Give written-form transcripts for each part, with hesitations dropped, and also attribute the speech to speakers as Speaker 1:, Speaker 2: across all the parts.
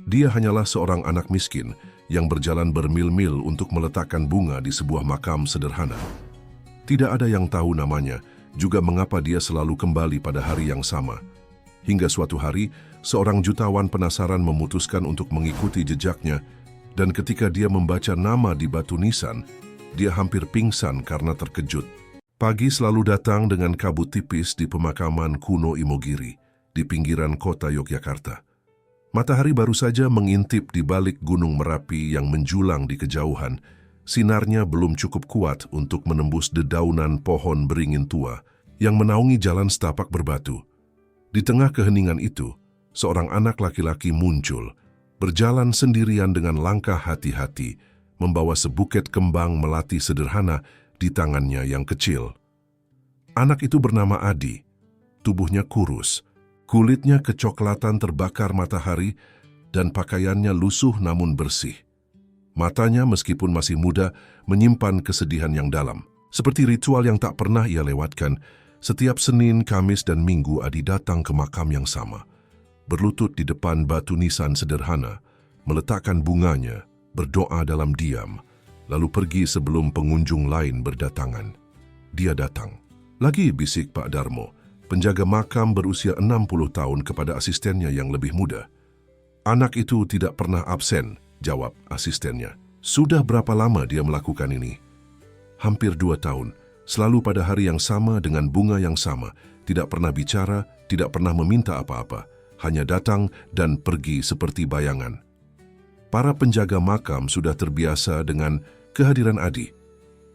Speaker 1: Dia hanyalah seorang anak miskin yang berjalan bermil-mil untuk meletakkan bunga di sebuah makam sederhana. Tidak ada yang tahu namanya, juga mengapa dia selalu kembali pada hari yang sama. Hingga suatu hari, seorang jutawan penasaran memutuskan untuk mengikuti jejaknya, dan ketika dia membaca nama di batu nisan, dia hampir pingsan karena terkejut. Pagi selalu datang dengan kabut tipis di pemakaman kuno Imogiri, di pinggiran kota Yogyakarta. Matahari baru saja mengintip di balik gunung Merapi yang menjulang di kejauhan. Sinarnya belum cukup kuat untuk menembus dedaunan pohon beringin tua yang menaungi jalan setapak berbatu. Di tengah keheningan itu, seorang anak laki-laki muncul, berjalan sendirian dengan langkah hati-hati, membawa sebuket kembang melati sederhana di tangannya yang kecil. Anak itu bernama Adi. Tubuhnya kurus, kulitnya kecoklatan terbakar matahari, dan pakaiannya lusuh namun bersih. Matanya meskipun masih muda menyimpan kesedihan yang dalam. Seperti ritual yang tak pernah ia lewatkan, setiap Senin, Kamis, dan Minggu Adi datang ke makam yang sama. Berlutut di depan batu nisan sederhana, meletakkan bunganya, berdoa dalam diam, lalu pergi sebelum pengunjung lain berdatangan. Dia datang. Lagi, bisik Pak Darmo, penjaga makam berusia 60 tahun kepada asistennya yang lebih muda. Anak itu tidak pernah absen, jawab asistennya. Sudah berapa lama dia melakukan ini? Hampir 2 tahun, selalu pada hari yang sama dengan bunga yang sama, tidak pernah bicara, tidak pernah meminta apa-apa, hanya datang dan pergi seperti bayangan. Para penjaga makam sudah terbiasa dengan kehadiran Adi.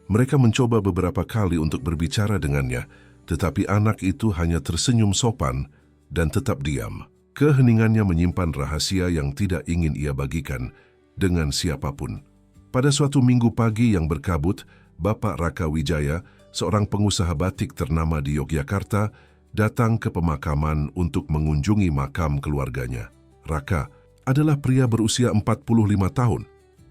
Speaker 1: Mereka mencoba beberapa kali untuk berbicara dengannya, tetapi anak itu hanya tersenyum sopan dan tetap diam. Keheningannya menyimpan rahasia yang tidak ingin ia bagikan dengan siapapun. Pada suatu minggu pagi yang berkabut, Bapak Raka Wijaya, seorang pengusaha batik ternama di Yogyakarta, datang ke pemakaman untuk mengunjungi makam keluarganya. Raka adalah pria berusia 45 tahun,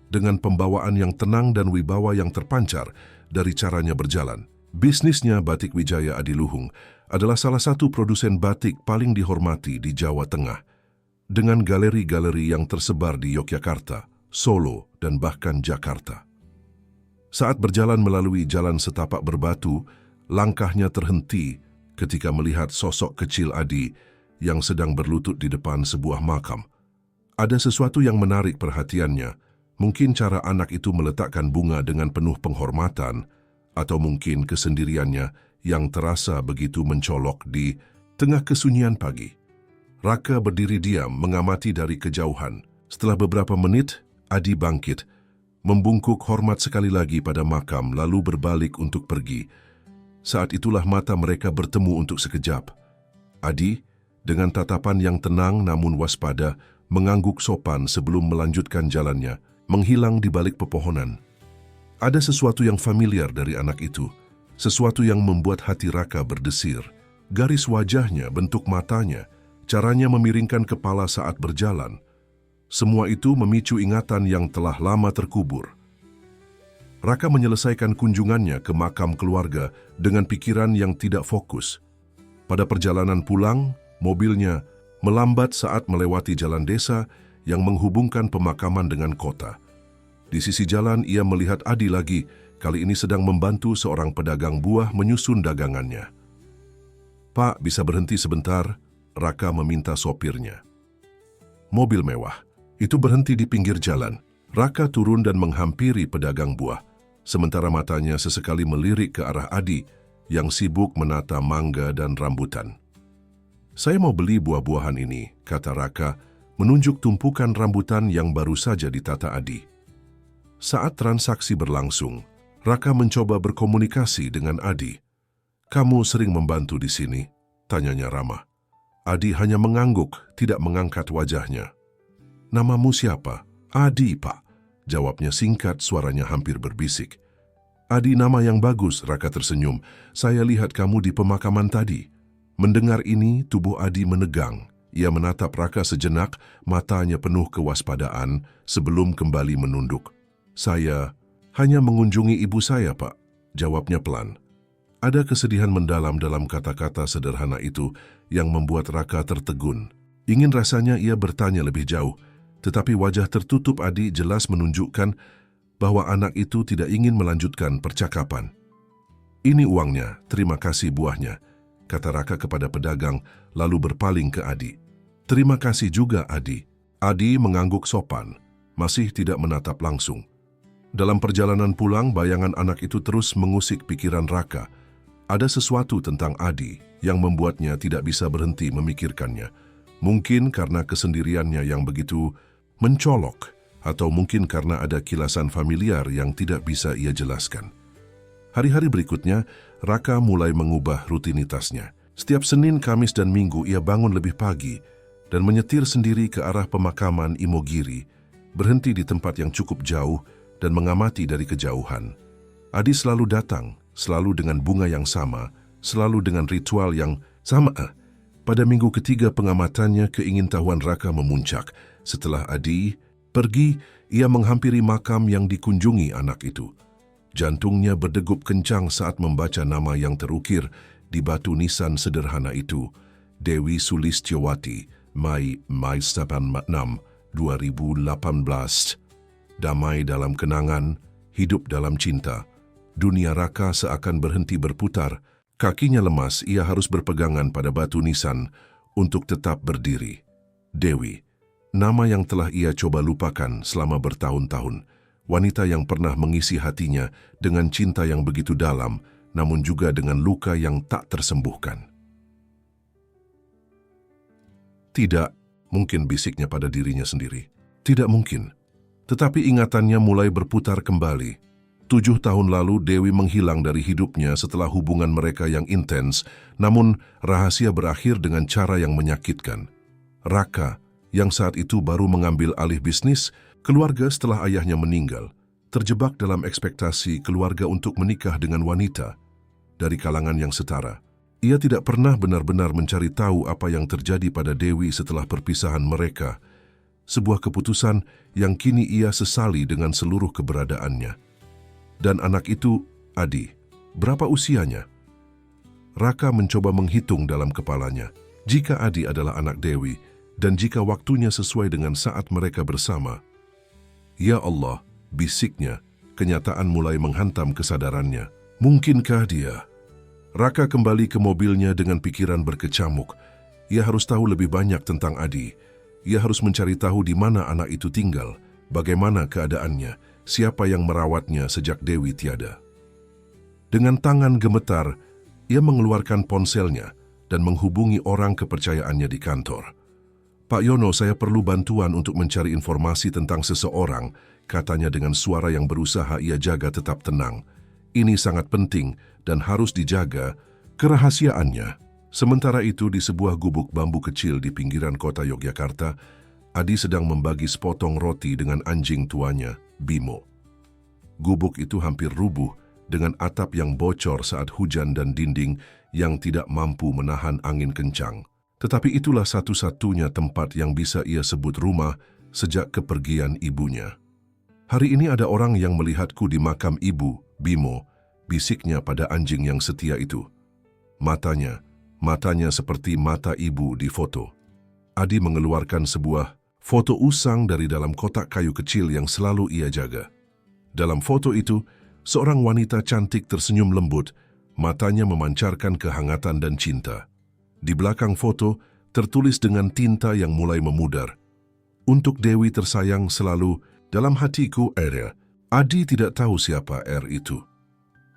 Speaker 1: dengan pembawaan yang tenang dan wibawa yang terpancar dari caranya berjalan. Bisnisnya Batik Wijaya Adiluhung adalah salah satu produsen batik paling dihormati di Jawa Tengah, dengan galeri-galeri yang tersebar di Yogyakarta, Solo, dan bahkan Jakarta. Saat berjalan melalui jalan setapak berbatu, langkahnya terhenti ketika melihat sosok kecil Adi yang sedang berlutut di depan sebuah makam. Ada sesuatu yang menarik perhatiannya, mungkin cara anak itu meletakkan bunga dengan penuh penghormatan, atau mungkin kesendiriannya yang terasa begitu mencolok di tengah kesunyian pagi. Raka berdiri diam mengamati dari kejauhan. Setelah beberapa menit, Adi bangkit, membungkuk hormat sekali lagi pada makam lalu berbalik untuk pergi. Saat itulah mata mereka bertemu untuk sekejap. Adi, dengan tatapan yang tenang namun waspada, mengangguk sopan sebelum melanjutkan jalannya, menghilang di balik pepohonan. Ada sesuatu yang familiar dari anak itu, sesuatu yang membuat hati Raka berdesir. Garis wajahnya, bentuk matanya, caranya memiringkan kepala saat berjalan. Semua itu memicu ingatan yang telah lama terkubur. Raka menyelesaikan kunjungannya ke makam keluarga dengan pikiran yang tidak fokus. Pada perjalanan pulang, mobilnya melambat saat melewati jalan desa yang menghubungkan pemakaman dengan kota. Di sisi jalan ia melihat Adi lagi, kali ini sedang membantu seorang pedagang buah menyusun dagangannya. "Pak, bisa berhenti sebentar?" Raka meminta sopirnya. Mobil mewah itu berhenti di pinggir jalan. Raka turun dan menghampiri pedagang buah, sementara matanya sesekali melirik ke arah Adi yang sibuk menata mangga dan rambutan. "Saya mau beli buah-buahan ini," kata Raka, menunjuk tumpukan rambutan yang baru saja ditata Adi. Saat transaksi berlangsung, Raka mencoba berkomunikasi dengan Adi. "Kamu sering membantu di sini?" tanyanya ramah. Adi hanya mengangguk, tidak mengangkat wajahnya. "Namamu siapa?" "Adi, Pak," jawabnya singkat, suaranya hampir berbisik. "Adi, nama yang bagus," Raka tersenyum. "Saya lihat kamu di pemakaman tadi." Mendengar ini, tubuh Adi menegang. Ia menatap Raka sejenak, matanya penuh kewaspadaan sebelum kembali menunduk. "Saya hanya mengunjungi ibu saya, Pak," jawabnya pelan. Ada kesedihan mendalam dalam kata-kata sederhana itu yang membuat Raka tertegun. Ingin rasanya ia bertanya lebih jauh, Tetapi wajah tertutup Adi jelas menunjukkan bahwa anak itu tidak ingin melanjutkan percakapan. "Ini uangnya, terima kasih buahnya," kata Raka kepada pedagang lalu berpaling ke Adi. "Terima kasih juga Adi." Adi mengangguk sopan, masih tidak menatap langsung. Dalam perjalanan pulang, bayangan anak itu terus mengusik pikiran Raka. Ada sesuatu tentang Adi yang membuatnya tidak bisa berhenti memikirkannya. Mungkin karena kesendiriannya yang begitu mencolok, atau mungkin karena ada kilasan familiar yang tidak bisa ia jelaskan. Hari-hari berikutnya, Raka mulai mengubah rutinitasnya. Setiap Senin, Kamis, dan Minggu ia bangun lebih pagi dan menyetir sendiri ke arah pemakaman Imogiri, berhenti di tempat yang cukup jauh dan mengamati dari kejauhan. Adi selalu datang, selalu dengan bunga yang sama, selalu dengan ritual yang sama. Pada minggu ketiga pengamatannya, keingintahuan Raka memuncak. Setelah Adi pergi, ia menghampiri makam yang dikunjungi anak itu. Jantungnya berdegup kencang saat membaca nama yang terukir di batu nisan sederhana itu, Dewi Sulistyowati, Mei 6, 2018. Damai dalam kenangan, hidup dalam cinta. Dunia Raka seakan berhenti berputar. Kakinya lemas, ia harus berpegangan pada batu nisan untuk tetap berdiri. Dewi, nama yang telah ia coba lupakan selama bertahun-tahun. Wanita yang pernah mengisi hatinya dengan cinta yang begitu dalam, namun juga dengan luka yang tak tersembuhkan. Tidak mungkin, bisiknya pada dirinya sendiri. Tidak mungkin. Tetapi ingatannya mulai berputar kembali. 7 tahun lalu Dewi menghilang dari hidupnya setelah hubungan mereka yang intens, namun rahasia berakhir dengan cara yang menyakitkan. Raka, yang saat itu baru mengambil alih bisnis keluarga setelah ayahnya meninggal, terjebak dalam ekspektasi keluarga untuk menikah dengan wanita dari kalangan yang setara. Ia tidak pernah benar-benar mencari tahu apa yang terjadi pada Dewi setelah perpisahan mereka, sebuah keputusan yang kini ia sesali dengan seluruh keberadaannya. Dan anak itu, Adi, berapa usianya? Raka mencoba menghitung dalam kepalanya. Jika Adi adalah anak Dewi, dan jika waktunya sesuai dengan saat mereka bersama, "Ya Allah," bisiknya, kenyataan mulai menghantam kesadarannya. Mungkinkah dia? Raka kembali ke mobilnya dengan pikiran berkecamuk. Ia harus tahu lebih banyak tentang Adi. Ia harus mencari tahu di mana anak itu tinggal, bagaimana keadaannya, siapa yang merawatnya sejak Dewi tiada. Dengan tangan gemetar, ia mengeluarkan ponselnya dan menghubungi orang kepercayaannya di kantor. "Pak Yono, saya perlu bantuan untuk mencari informasi tentang seseorang," katanya dengan suara yang berusaha ia jaga tetap tenang. "Ini sangat penting dan harus dijaga kerahasiaannya." Sementara itu, di sebuah gubuk bambu kecil di pinggiran kota Yogyakarta, Adi sedang membagi sepotong roti dengan anjing tuanya, Bimo. Gubuk itu hampir rubuh dengan atap yang bocor saat hujan dan dinding yang tidak mampu menahan angin kencang. Tetapi itulah satu-satunya tempat yang bisa ia sebut rumah sejak kepergian ibunya. "Hari ini ada orang yang melihatku di makam ibu, Bimo," bisiknya pada anjing yang setia itu. Matanya seperti mata ibu di foto. Adi mengeluarkan sebuah foto usang dari dalam kotak kayu kecil yang selalu ia jaga. Dalam foto itu, seorang wanita cantik tersenyum lembut, matanya memancarkan kehangatan dan cinta. Di belakang foto, tertulis dengan tinta yang mulai memudar, "Untuk Dewi tersayang selalu dalam hatiku, R." Adi tidak tahu siapa R itu.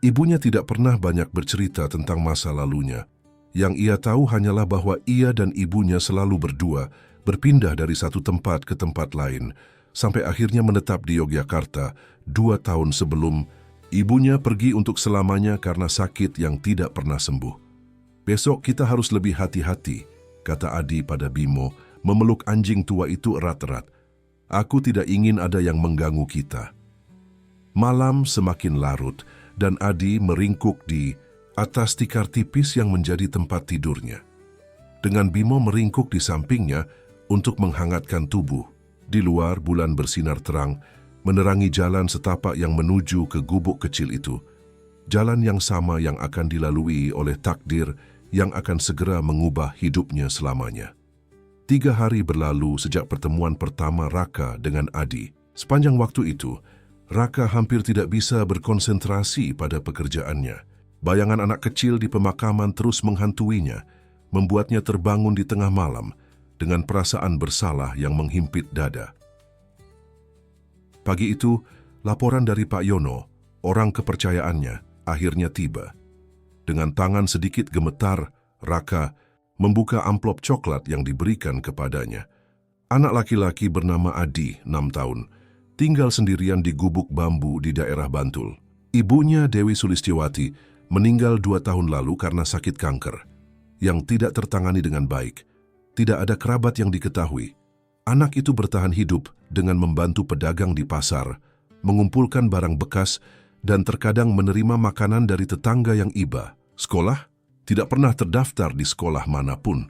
Speaker 1: Ibunya tidak pernah banyak bercerita tentang masa lalunya. Yang ia tahu hanyalah bahwa ia dan ibunya selalu berdua berpindah dari satu tempat ke tempat lain, sampai akhirnya menetap di Yogyakarta 2 tahun sebelum ibunya pergi untuk selamanya karena sakit yang tidak pernah sembuh. "Besok kita harus lebih hati-hati," kata Adi pada Bimo, memeluk anjing tua itu erat-erat. "Aku tidak ingin ada yang mengganggu kita." Malam semakin larut dan Adi meringkuk di atas tikar tipis yang menjadi tempat tidurnya. Dengan Bimo meringkuk di sampingnya untuk menghangatkan tubuh. Di luar, bulan bersinar terang, menerangi jalan setapak yang menuju ke gubuk kecil itu. Jalan yang sama yang akan dilalui oleh takdir yang akan segera mengubah hidupnya selamanya. 3 hari berlalu sejak pertemuan pertama Raka dengan Adi. Sepanjang waktu itu, Raka hampir tidak bisa berkonsentrasi pada pekerjaannya. Bayangan anak kecil di pemakaman terus menghantuinya, membuatnya terbangun di tengah malam dengan perasaan bersalah yang menghimpit dada. Pagi itu, laporan dari Pak Yono, orang kepercayaannya, akhirnya tiba. Dengan tangan sedikit gemetar, Raka membuka amplop coklat yang diberikan kepadanya. Anak laki-laki bernama Adi, 6 tahun, tinggal sendirian di gubuk bambu di daerah Bantul. Ibunya, Dewi Sulistiawati, meninggal 2 tahun lalu karena sakit kanker yang tidak tertangani dengan baik. Tidak ada kerabat yang diketahui. Anak itu bertahan hidup dengan membantu pedagang di pasar, mengumpulkan barang bekas, dan terkadang menerima makanan dari tetangga yang iba. Sekolah? Tidak pernah terdaftar di sekolah manapun.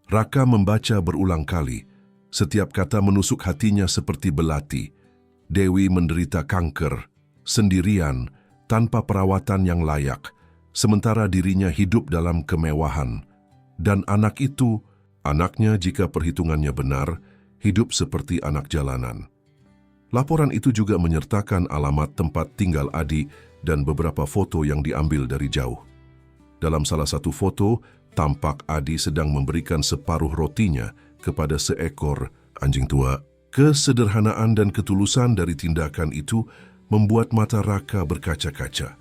Speaker 1: Raka membaca berulang kali. Setiap kata menusuk hatinya seperti belati. Dewi menderita kanker, sendirian, tanpa perawatan yang layak, sementara dirinya hidup dalam kemewahan. Dan anak itu, anaknya jika perhitungannya benar, hidup seperti anak jalanan. Laporan itu juga menyertakan alamat tempat tinggal Adi dan beberapa foto yang diambil dari jauh. Dalam salah satu foto, tampak Adi sedang memberikan separuh rotinya kepada seekor anjing tua. Kesederhanaan dan ketulusan dari tindakan itu membuat mata Raka berkaca-kaca.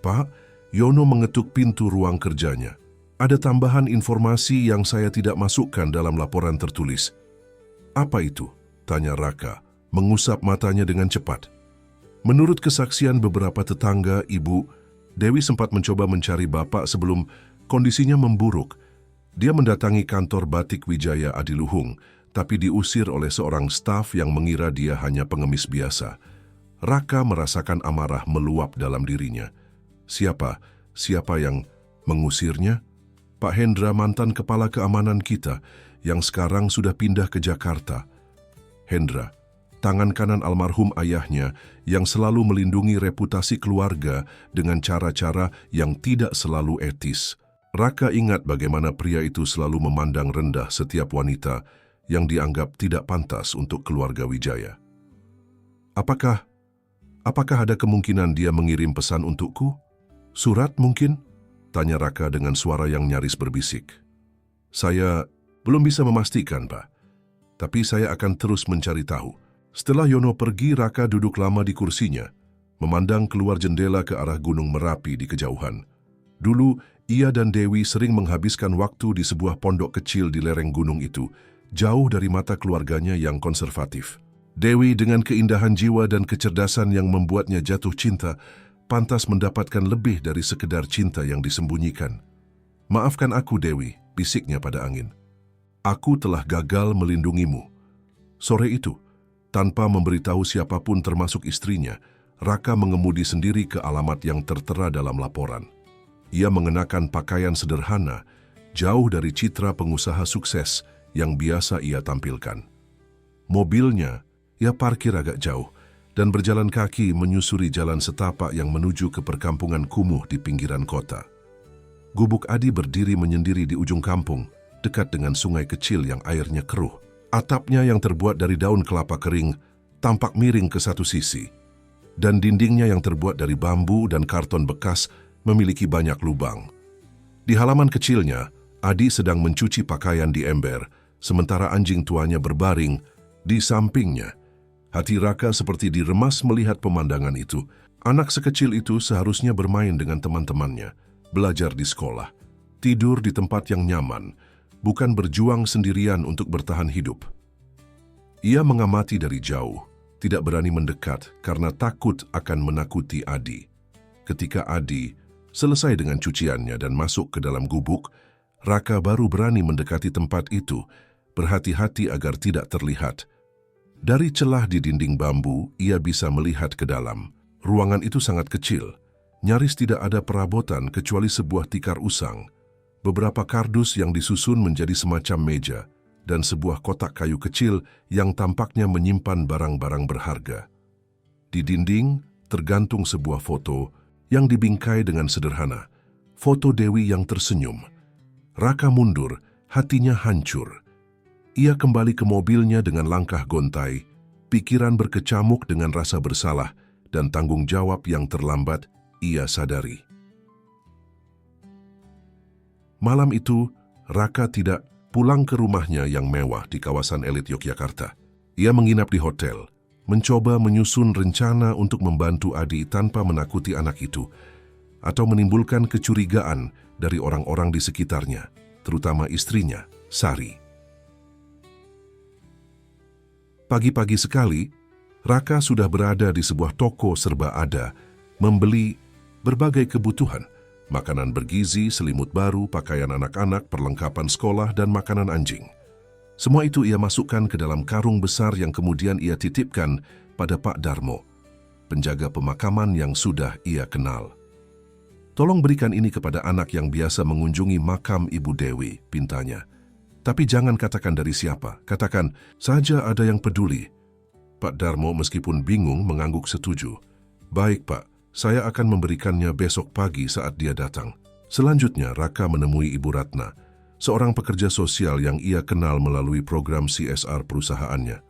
Speaker 1: Pak, Yono mengetuk pintu ruang kerjanya. Ada tambahan informasi yang saya tidak masukkan dalam laporan tertulis. Apa itu? Tanya Raka, mengusap matanya dengan cepat. Menurut kesaksian beberapa tetangga, Ibu, Dewi sempat mencoba mencari bapak sebelum kondisinya memburuk. Dia mendatangi kantor Batik Wijaya Adiluhung, tapi diusir oleh seorang staf yang mengira dia hanya pengemis biasa. Raka merasakan amarah meluap dalam dirinya. Siapa yang mengusirnya? Pak Hendra, mantan kepala keamanan kita, yang sekarang sudah pindah ke Jakarta. Hendra, tangan kanan almarhum ayahnya yang selalu melindungi reputasi keluarga dengan cara-cara yang tidak selalu etis. Raka ingat bagaimana pria itu selalu memandang rendah setiap wanita yang dianggap tidak pantas untuk keluarga Wijaya. Apakah ada kemungkinan dia mengirim pesan untukku? Surat mungkin? Tanya Raka dengan suara yang nyaris berbisik. Saya belum bisa memastikan, Pak. Tapi saya akan terus mencari tahu. Setelah Yono pergi, Raka duduk lama di kursinya, memandang keluar jendela ke arah Gunung Merapi di kejauhan. Dulu, ia dan Dewi sering menghabiskan waktu di sebuah pondok kecil di lereng gunung itu, jauh dari mata keluarganya yang konservatif. Dewi dengan keindahan jiwa dan kecerdasan yang membuatnya jatuh cinta, pantas mendapatkan lebih dari sekedar cinta yang disembunyikan. Maafkan aku, Dewi, bisiknya pada angin. Aku telah gagal melindungimu. Sore itu, tanpa memberitahu siapapun termasuk istrinya, Raka mengemudi sendiri ke alamat yang tertera dalam laporan. Ia mengenakan pakaian sederhana, jauh dari citra pengusaha sukses yang biasa ia tampilkan. Mobilnya, ia parkir agak jauh dan berjalan kaki menyusuri jalan setapak yang menuju ke perkampungan kumuh di pinggiran kota. Gubuk Adi berdiri menyendiri di ujung kampung, dekat dengan sungai kecil yang airnya keruh. Atapnya yang terbuat dari daun kelapa kering tampak miring ke satu sisi, dan dindingnya yang terbuat dari bambu dan karton bekas memiliki banyak lubang. Di halaman kecilnya, Adi sedang mencuci pakaian di ember, sementara anjing tuanya berbaring di sampingnya. Hati Raka seperti diremas melihat pemandangan itu. Anak sekecil itu seharusnya bermain dengan teman-temannya, belajar di sekolah, tidur di tempat yang nyaman, bukan berjuang sendirian untuk bertahan hidup. Ia mengamati dari jauh, tidak berani mendekat karena takut akan menakuti Adi. Ketika Adi selesai dengan cuciannya dan masuk ke dalam gubuk, Raka baru berani mendekati tempat itu, berhati-hati agar tidak terlihat. Dari celah di dinding bambu, ia bisa melihat ke dalam. Ruangan itu sangat kecil, nyaris tidak ada perabotan kecuali sebuah tikar usang, beberapa kardus yang disusun menjadi semacam meja, dan sebuah kotak kayu kecil yang tampaknya menyimpan barang-barang berharga. Di dinding tergantung sebuah foto yang dibingkai dengan sederhana, foto Dewi yang tersenyum. Raka mundur, hatinya hancur. Ia kembali ke mobilnya dengan langkah gontai, pikiran berkecamuk dengan rasa bersalah dan tanggung jawab yang terlambat ia sadari. Malam itu, Raka tidak pulang ke rumahnya yang mewah di kawasan elit Yogyakarta. Ia menginap di hotel, mencoba menyusun rencana untuk membantu Adi tanpa menakuti anak itu, atau menimbulkan kecurigaan dari orang-orang di sekitarnya, terutama istrinya, Sari. Pagi-pagi sekali, Raka sudah berada di sebuah toko serba ada, membeli berbagai kebutuhan, makanan bergizi, selimut baru, pakaian anak-anak, perlengkapan sekolah, dan makanan anjing. Semua itu ia masukkan ke dalam karung besar yang kemudian ia titipkan pada Pak Darmo, penjaga pemakaman yang sudah ia kenal. "Tolong berikan ini kepada anak yang biasa mengunjungi makam Ibu Dewi," pintanya. "Tapi jangan katakan dari siapa, katakan saja ada yang peduli." Pak Darmo meskipun bingung mengangguk setuju. "Baik Pak, saya akan memberikannya besok pagi saat dia datang." Selanjutnya Raka menemui Ibu Ratna, seorang pekerja sosial yang ia kenal melalui program CSR perusahaannya.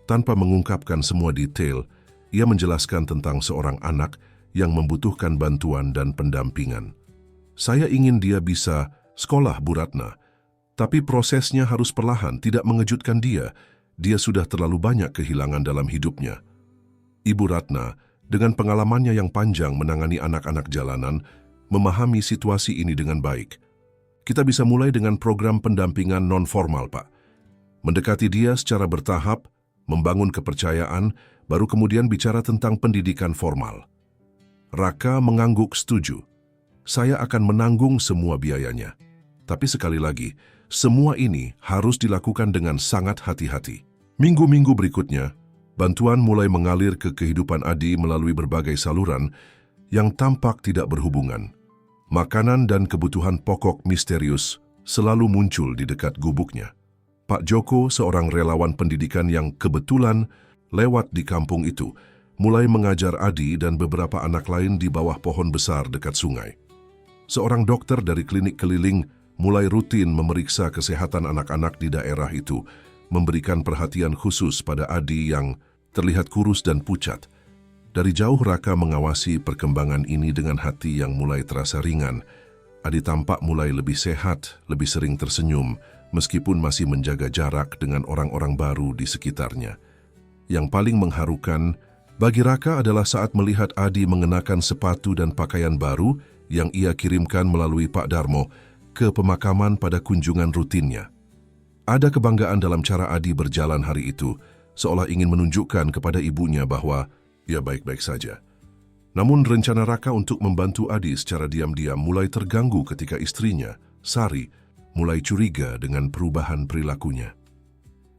Speaker 1: Tanpa mengungkapkan semua detail, ia menjelaskan tentang seorang anak yang membutuhkan bantuan dan pendampingan. "Saya ingin dia bisa sekolah, Bu Ratna. Tapi prosesnya harus perlahan, tidak mengejutkan dia. Dia sudah terlalu banyak kehilangan dalam hidupnya." Ibu Ratna, dengan pengalamannya yang panjang menangani anak-anak jalanan, memahami situasi ini dengan baik. "Kita bisa mulai dengan program pendampingan non-formal, Pak. Mendekati dia secara bertahap, membangun kepercayaan, baru kemudian bicara tentang pendidikan formal." Raka mengangguk setuju. "Saya akan menanggung semua biayanya. Tapi sekali lagi, semua ini harus dilakukan dengan sangat hati-hati." Minggu-minggu berikutnya, bantuan mulai mengalir ke kehidupan Adi melalui berbagai saluran yang tampak tidak berhubungan. Makanan dan kebutuhan pokok misterius selalu muncul di dekat gubuknya. Pak Joko, seorang relawan pendidikan yang kebetulan lewat di kampung itu, mulai mengajar Adi dan beberapa anak lain di bawah pohon besar dekat sungai. Seorang dokter dari klinik keliling mulai rutin memeriksa kesehatan anak-anak di daerah itu, memberikan perhatian khusus pada Adi yang terlihat kurus dan pucat. Dari jauh Raka mengawasi perkembangan ini dengan hati yang mulai terasa ringan. Adi tampak mulai lebih sehat, lebih sering tersenyum, meskipun masih menjaga jarak dengan orang-orang baru di sekitarnya. Yang paling mengharukan bagi Raka adalah saat melihat Adi mengenakan sepatu dan pakaian baru yang ia kirimkan melalui Pak Darmo ke pemakaman pada kunjungan rutinnya. Ada kebanggaan dalam cara Adi berjalan hari itu, seolah ingin menunjukkan kepada ibunya bahwa ia baik-baik saja. Namun rencana Raka untuk membantu Adi secara diam-diam mulai terganggu ketika istrinya, Sari, mulai curiga dengan perubahan perilakunya.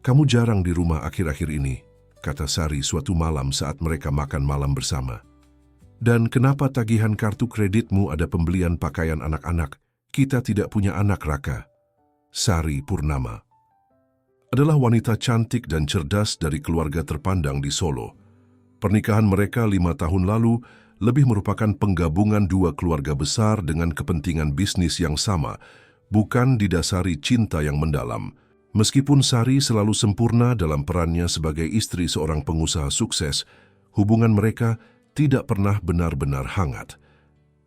Speaker 1: "Kamu jarang di rumah akhir-akhir ini," kata Sari suatu malam saat mereka makan malam bersama. "Dan kenapa tagihan kartu kreditmu ada pembelian pakaian anak-anak? Kita tidak punya anak, Raka." Sari Purnama adalah wanita cantik dan cerdas dari keluarga terpandang di Solo. Pernikahan mereka 5 tahun lalu lebih merupakan penggabungan dua keluarga besar dengan kepentingan bisnis yang sama, bukan didasari cinta yang mendalam. Meskipun Sari selalu sempurna dalam perannya sebagai istri seorang pengusaha sukses, hubungan mereka tidak pernah benar-benar hangat.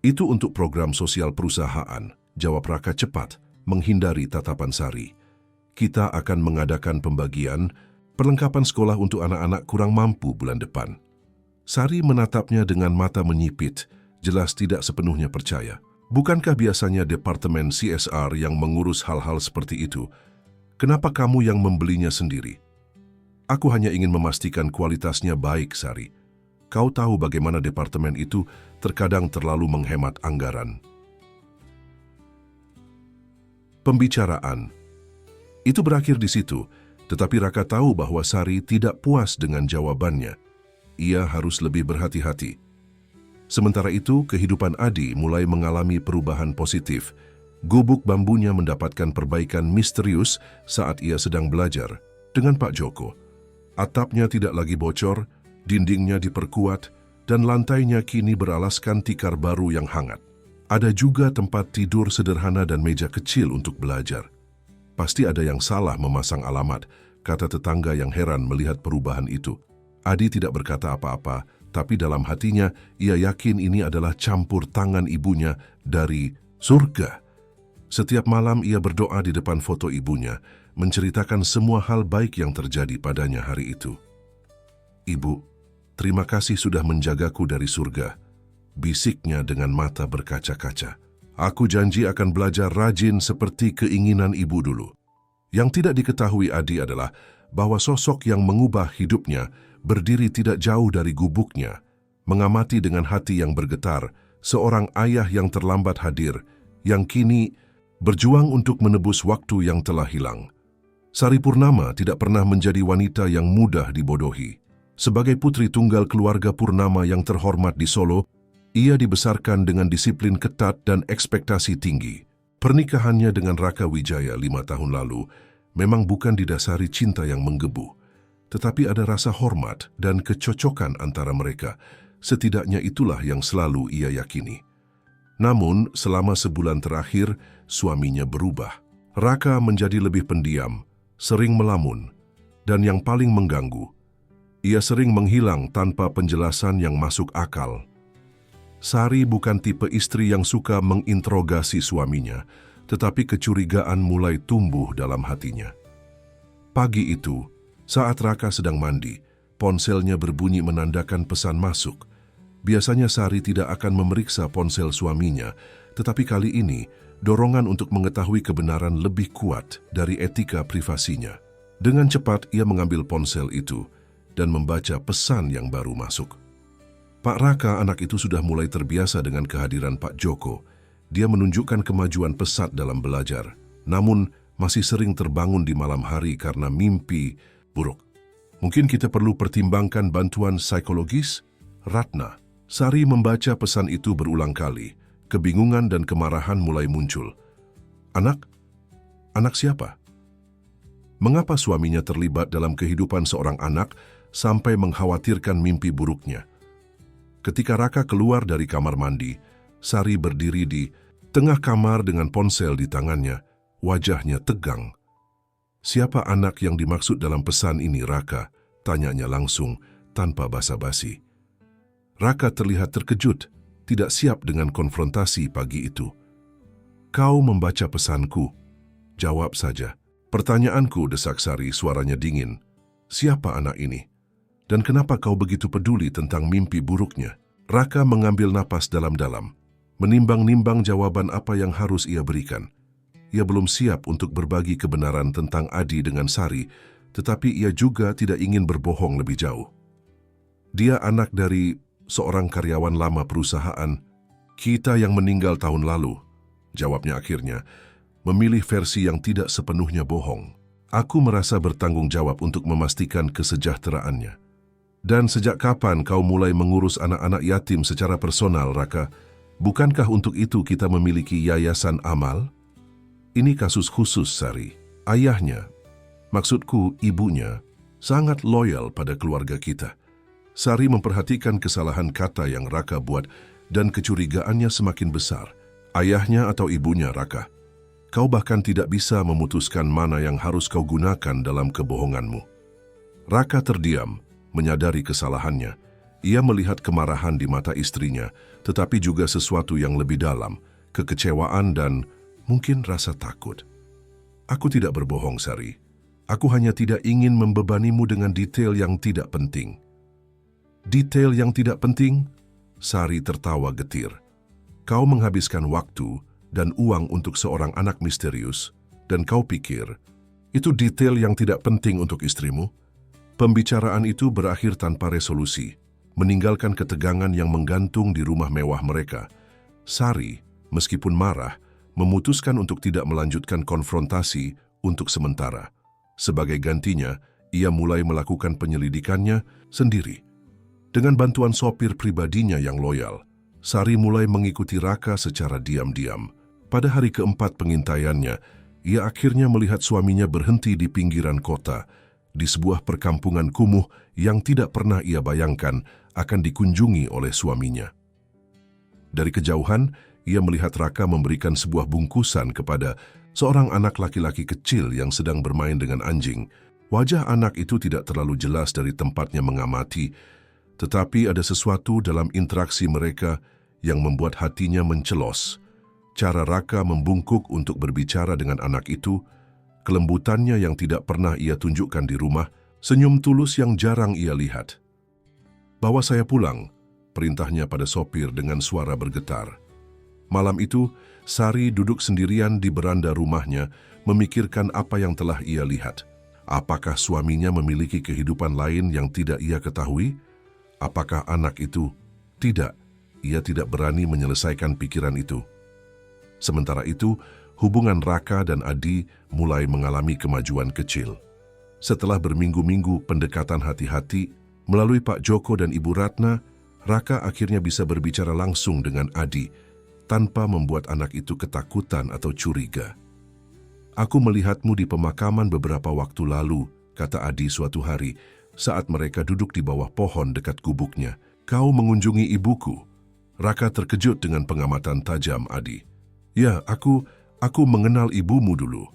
Speaker 1: "Itu untuk program sosial perusahaan," jawab Raka cepat, menghindari tatapan Sari. "Kita akan mengadakan pembagian perlengkapan sekolah untuk anak-anak kurang mampu bulan depan." Sari menatapnya dengan mata menyipit, jelas tidak sepenuhnya percaya. "Bukankah biasanya Departemen CSR yang mengurus hal-hal seperti itu? Kenapa kamu yang membelinya sendiri?" "Aku hanya ingin memastikan kualitasnya baik, Sari. Kau tahu bagaimana departemen itu terkadang terlalu menghemat anggaran." Pembicaraan itu berakhir di situ, tetapi Raka tahu bahwa Sari tidak puas dengan jawabannya. Ia harus lebih berhati-hati. Sementara itu, kehidupan Adi mulai mengalami perubahan positif. Gubuk bambunya mendapatkan perbaikan misterius saat ia sedang belajar dengan Pak Joko. Atapnya tidak lagi bocor, dindingnya diperkuat, dan lantainya kini beralaskan tikar baru yang hangat. Ada juga tempat tidur sederhana dan meja kecil untuk belajar. Pasti ada yang salah memasang alamat, kata tetangga yang heran melihat perubahan itu. Adi tidak berkata apa-apa, tapi dalam hatinya ia yakin ini adalah campur tangan ibunya dari surga. Setiap malam ia berdoa di depan foto ibunya, menceritakan semua hal baik yang terjadi padanya hari itu. "Ibu, terima kasih sudah menjagaku dari surga," bisiknya dengan mata berkaca-kaca. "Aku janji akan belajar rajin seperti keinginan ibu dulu." Yang tidak diketahui Adi adalah bahwa sosok yang mengubah hidupnya berdiri tidak jauh dari gubuknya, mengamati dengan hati yang bergetar, seorang ayah yang terlambat hadir, yang kini berjuang untuk menebus waktu yang telah hilang. Sari Purnama tidak pernah menjadi wanita yang mudah dibodohi. Sebagai putri tunggal keluarga Purnama yang terhormat di Solo, ia dibesarkan dengan disiplin ketat dan ekspektasi tinggi. Pernikahannya dengan Raka Wijaya 5 tahun lalu memang bukan didasari cinta yang menggebu, tetapi ada rasa hormat dan kecocokan antara mereka. Setidaknya itulah yang selalu ia yakini. Namun, selama sebulan terakhir, suaminya berubah. Raka menjadi lebih pendiam, sering melamun, dan yang paling mengganggu, ia sering menghilang tanpa penjelasan yang masuk akal. Sari bukan tipe istri yang suka menginterogasi suaminya, tetapi kecurigaan mulai tumbuh dalam hatinya. Pagi itu, saat Raka sedang mandi, ponselnya berbunyi menandakan pesan masuk. Biasanya Sari tidak akan memeriksa ponsel suaminya, tetapi kali ini dorongan untuk mengetahui kebenaran lebih kuat dari etika privasinya. Dengan cepat ia mengambil ponsel itu dan membaca pesan yang baru masuk. Pak Raka, anak itu, sudah mulai terbiasa dengan kehadiran Pak Joko. Dia menunjukkan kemajuan pesat dalam belajar, namun masih sering terbangun di malam hari karena mimpi buruk. "Mungkin kita perlu pertimbangkan bantuan psikologis?" Ratna. Sari membaca pesan itu berulang kali. Kebingungan dan kemarahan mulai muncul. Anak? Anak siapa? Mengapa suaminya terlibat dalam kehidupan seorang anak sampai mengkhawatirkan mimpi buruknya? Ketika Raka keluar dari kamar mandi, Sari berdiri di tengah kamar dengan ponsel di tangannya, wajahnya tegang. "Siapa anak yang dimaksud dalam pesan ini, Raka?" tanyanya langsung tanpa basa-basi. Raka terlihat terkejut, tidak siap dengan konfrontasi pagi itu. "Kau membaca pesanku? Jawab saja." "Pertanyaanku," desak Sari, suaranya dingin. "Siapa anak ini? Dan kenapa kau begitu peduli tentang mimpi buruknya?" Raka mengambil napas dalam-dalam, menimbang-nimbang jawaban apa yang harus ia berikan. Ia belum siap untuk berbagi kebenaran tentang Adi dengan Sari, tetapi ia juga tidak ingin berbohong lebih jauh. "Dia anak dari seorang karyawan lama perusahaan kita yang meninggal tahun lalu," jawabnya akhirnya, memilih versi yang tidak sepenuhnya bohong. "Aku merasa bertanggung jawab untuk memastikan kesejahteraannya." "Dan sejak kapan kau mulai mengurus anak-anak yatim secara personal, Raka? Bukankah untuk itu kita memiliki yayasan amal?" "Ini kasus khusus, Sari. Ayahnya, maksudku ibunya, sangat loyal pada keluarga kita." Sari memperhatikan kesalahan kata yang Raka buat dan kecurigaannya semakin besar. "Ayahnya atau ibunya, Raka? Kau bahkan tidak bisa memutuskan mana yang harus kau gunakan dalam kebohonganmu." Raka terdiam, menyadari kesalahannya. Ia melihat kemarahan di mata istrinya, tetapi juga sesuatu yang lebih dalam, kekecewaan dan mungkin rasa takut. "Aku tidak berbohong, Sari. Aku hanya tidak ingin membebanimu dengan detail yang tidak penting." "Detail yang tidak penting?" Sari tertawa getir. "Kau menghabiskan waktu dan uang untuk seorang anak misterius, dan kau pikir itu detail yang tidak penting untuk istrimu?" Pembicaraan itu berakhir tanpa resolusi, meninggalkan ketegangan yang menggantung di rumah mewah mereka. Sari, meskipun marah, memutuskan untuk tidak melanjutkan konfrontasi untuk sementara. Sebagai gantinya, ia mulai melakukan penyelidikannya sendiri. Dengan bantuan sopir pribadinya yang loyal, Sari mulai mengikuti Raka secara diam-diam. Pada hari keempat pengintaiannya, ia akhirnya melihat suaminya berhenti di pinggiran kota, di sebuah perkampungan kumuh yang tidak pernah ia bayangkan akan dikunjungi oleh suaminya. Dari kejauhan, ia melihat Raka memberikan sebuah bungkusan kepada Seorang anak laki-laki kecil yang sedang bermain dengan anjing. Wajah anak itu tidak terlalu jelas dari tempatnya mengamati, tetapi ada sesuatu dalam interaksi mereka yang membuat hatinya mencelos. Cara Raka membungkuk untuk berbicara dengan anak itu, kelembutannya yang tidak pernah ia tunjukkan di rumah, senyum tulus yang jarang ia lihat. "Bawa saya pulang," perintahnya pada sopir dengan suara bergetar. Malam itu, Sari duduk sendirian di beranda rumahnya, memikirkan apa yang telah ia lihat. Apakah suaminya memiliki kehidupan lain yang tidak ia ketahui? Apakah anak itu? Tidak, ia tidak berani menyelesaikan pikiran itu. Sementara itu, hubungan Raka dan Adi mulai mengalami kemajuan kecil. Setelah berminggu-minggu pendekatan hati-hati, melalui Pak Joko dan Ibu Ratna, Raka akhirnya bisa berbicara langsung dengan Adi, tanpa membuat anak itu ketakutan atau curiga. "Aku melihatmu di pemakaman beberapa waktu lalu," kata Adi suatu hari, saat mereka duduk di bawah pohon dekat gubuknya. "Kau mengunjungi ibuku." Raka terkejut dengan pengamatan tajam Adi. "Ya, aku mengenal ibumu dulu."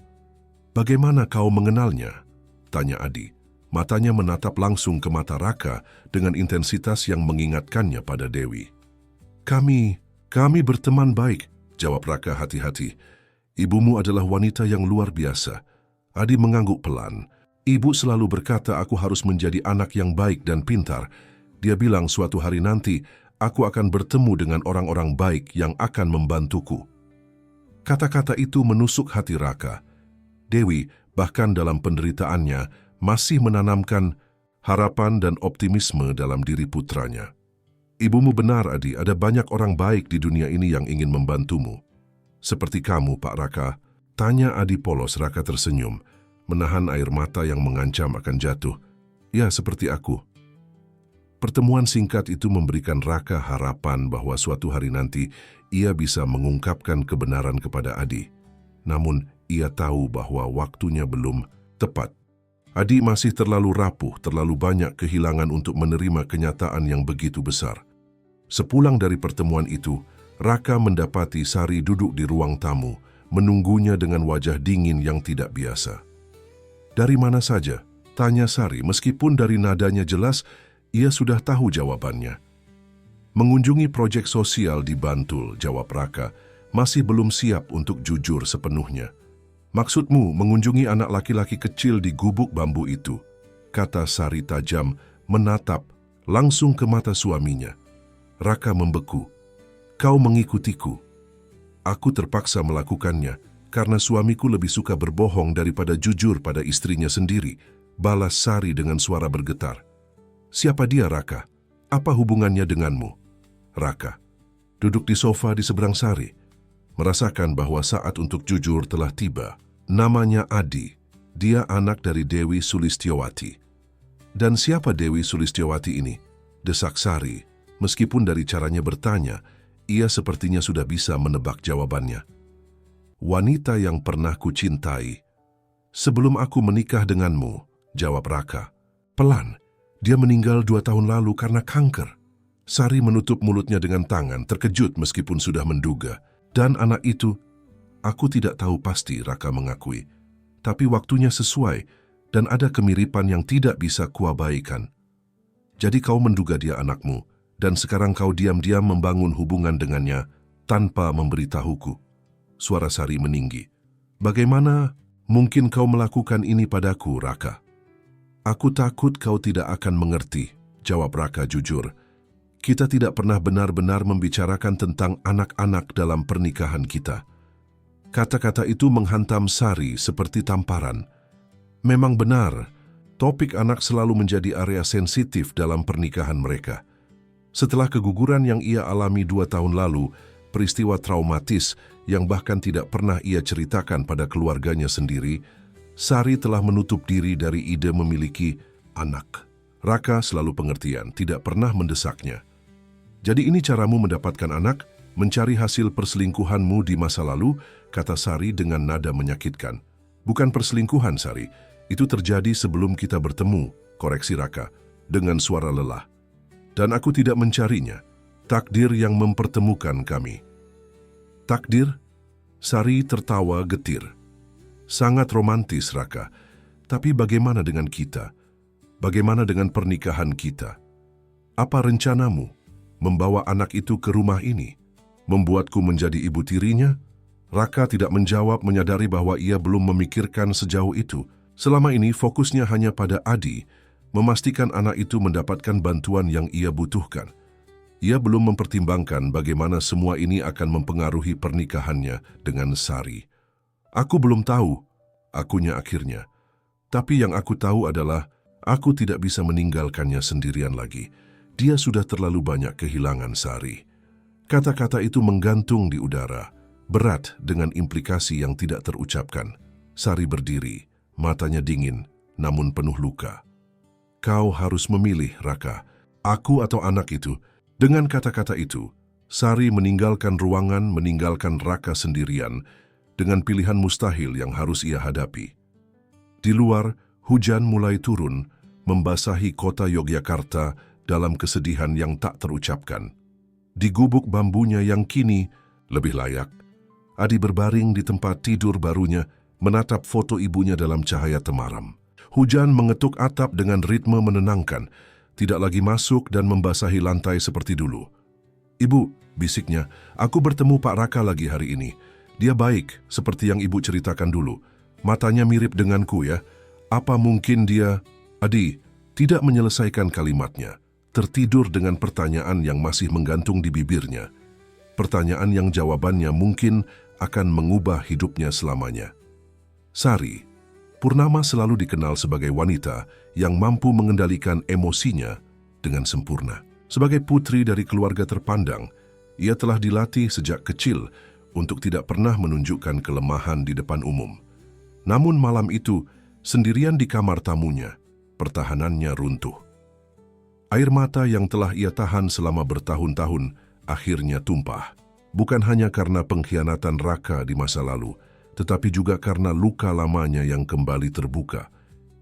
Speaker 1: "Bagaimana kau mengenalnya?" tanya Adi. Matanya menatap langsung ke mata Raka dengan intensitas yang mengingatkannya pada Dewi. Kami berteman baik," jawab Raka hati-hati. "Ibumu adalah wanita yang luar biasa." Adi mengangguk pelan. "Ibu selalu berkata aku harus menjadi anak yang baik dan pintar. Dia bilang suatu hari nanti aku akan bertemu dengan orang-orang baik yang akan membantuku." Kata-kata itu menusuk hati Raka. Dewi, bahkan dalam penderitaannya, masih menanamkan harapan dan optimisme dalam diri putranya. "Ibumu benar, Adi, ada banyak orang baik di dunia ini yang ingin membantumu." "Seperti kamu, Pak Raka?" tanya Adi polos. Raka tersenyum, menahan air mata yang mengancam akan jatuh. "Ya, seperti aku." Pertemuan singkat itu memberikan Raka harapan bahwa suatu hari nanti ia bisa mengungkapkan kebenaran kepada Adi. Namun, ia tahu bahwa waktunya belum tepat. Adi masih terlalu rapuh, terlalu banyak kehilangan untuk menerima kenyataan yang begitu besar. Sepulang dari pertemuan itu, Raka mendapati Sari duduk di ruang tamu, menunggunya dengan wajah dingin yang tidak biasa. "Dari mana saja?" tanya Sari, meskipun dari nadanya jelas, ia sudah tahu jawabannya. "Mengunjungi proyek sosial di Bantul," jawab Raka, masih belum siap untuk jujur sepenuhnya. "Maksudmu mengunjungi anak laki-laki kecil di gubuk bambu itu?" kata Sari tajam, menatap langsung ke mata suaminya. Raka membeku. "Kau mengikutiku." "Aku terpaksa melakukannya karena suamiku lebih suka berbohong daripada jujur pada istrinya sendiri," balas Sari dengan suara bergetar. "Siapa dia, Raka? Apa hubungannya denganmu?" Raka duduk di sofa di seberang Sari, merasakan bahwa saat untuk jujur telah tiba. Namanya Adi. Dia anak dari Dewi Sulistyowati. "Dan siapa Dewi Sulistyowati ini?" desak Sari. Meskipun dari caranya bertanya, ia sepertinya sudah bisa menebak jawabannya. "Wanita yang pernah kucintai sebelum aku menikah denganmu," jawab Raka. Pelan, "Dia meninggal 2 tahun lalu karena kanker." Sari menutup mulutnya dengan tangan, terkejut meskipun sudah menduga. "Dan anak itu?" "Aku tidak tahu pasti," Raka mengakui. "Tapi waktunya sesuai dan ada kemiripan yang tidak bisa kuabaikan." "Jadi kau menduga dia anakmu, dan sekarang kau diam-diam membangun hubungan dengannya tanpa memberitahuku?" Suara Sari meninggi. "Bagaimana mungkin kau melakukan ini padaku, Raka?" "Aku takut kau tidak akan mengerti," jawab Raka jujur. "Kita tidak pernah benar-benar membicarakan tentang anak-anak dalam pernikahan kita." Kata-kata itu menghantam Sari seperti tamparan. Memang benar, topik anak selalu menjadi area sensitif dalam pernikahan mereka. Setelah keguguran yang ia alami 2 tahun lalu, peristiwa traumatis yang bahkan tidak pernah ia ceritakan pada keluarganya sendiri, Sari telah menutup diri dari ide memiliki anak. Raka selalu pengertian, tidak pernah mendesaknya. "Jadi ini caramu mendapatkan anak? Mencari hasil perselingkuhanmu di masa lalu?" kata Sari dengan nada menyakitkan. "Bukan perselingkuhan, Sari. Itu terjadi sebelum kita bertemu," koreksi Raka dengan suara lelah. "Dan aku tidak mencarinya. Takdir yang mempertemukan kami." "Takdir?" Sari tertawa getir. Sangat romantis, Raka. Tapi bagaimana dengan kita? Bagaimana dengan pernikahan kita? Apa rencanamu? Membawa anak itu ke rumah ini? Membuatku menjadi ibu tirinya? Raka tidak menjawab, menyadari bahwa ia belum memikirkan sejauh itu. Selama ini fokusnya hanya pada Adi, memastikan anak itu mendapatkan bantuan yang ia butuhkan. Ia belum mempertimbangkan bagaimana semua ini akan mempengaruhi pernikahannya dengan Sari. Aku belum tahu, akunya akhirnya. Tapi yang aku tahu adalah, aku tidak bisa meninggalkannya sendirian lagi. Dia sudah terlalu banyak kehilangan Sari. Kata-kata itu menggantung di udara, berat dengan implikasi yang tidak terucapkan. Sari berdiri, matanya dingin, namun penuh luka. Kau harus memilih, Raka. Aku atau anak itu. Dengan kata-kata itu, Sari meninggalkan ruangan, meninggalkan Raka sendirian, dengan pilihan mustahil yang harus ia hadapi. Di luar, hujan mulai turun, membasahi kota Yogyakarta dalam kesedihan yang tak terucapkan. Di gubuk bambunya yang kini lebih layak, Adi berbaring di tempat tidur barunya, menatap foto ibunya dalam cahaya temaram. Hujan mengetuk atap dengan ritme menenangkan, tidak lagi masuk dan membasahi lantai seperti dulu. "Ibu," bisiknya, "aku bertemu Pak Raka lagi hari ini. Dia baik, seperti yang ibu ceritakan dulu. Matanya mirip denganku ya. Apa mungkin dia..." Adi tidak menyelesaikan kalimatnya, tertidur dengan pertanyaan yang masih menggantung di bibirnya. Pertanyaan yang jawabannya mungkin akan mengubah hidupnya selamanya. Sari, Purnama selalu dikenal sebagai wanita yang mampu mengendalikan emosinya dengan sempurna. Sebagai putri dari keluarga terpandang, ia telah dilatih sejak kecil untuk tidak pernah menunjukkan kelemahan di depan umum. Namun malam itu, sendirian di kamar tamunya, pertahanannya runtuh. Air mata yang telah ia tahan selama bertahun-tahun akhirnya tumpah. Bukan hanya karena pengkhianatan Raka di masa lalu, tetapi juga karena luka lamanya yang kembali terbuka.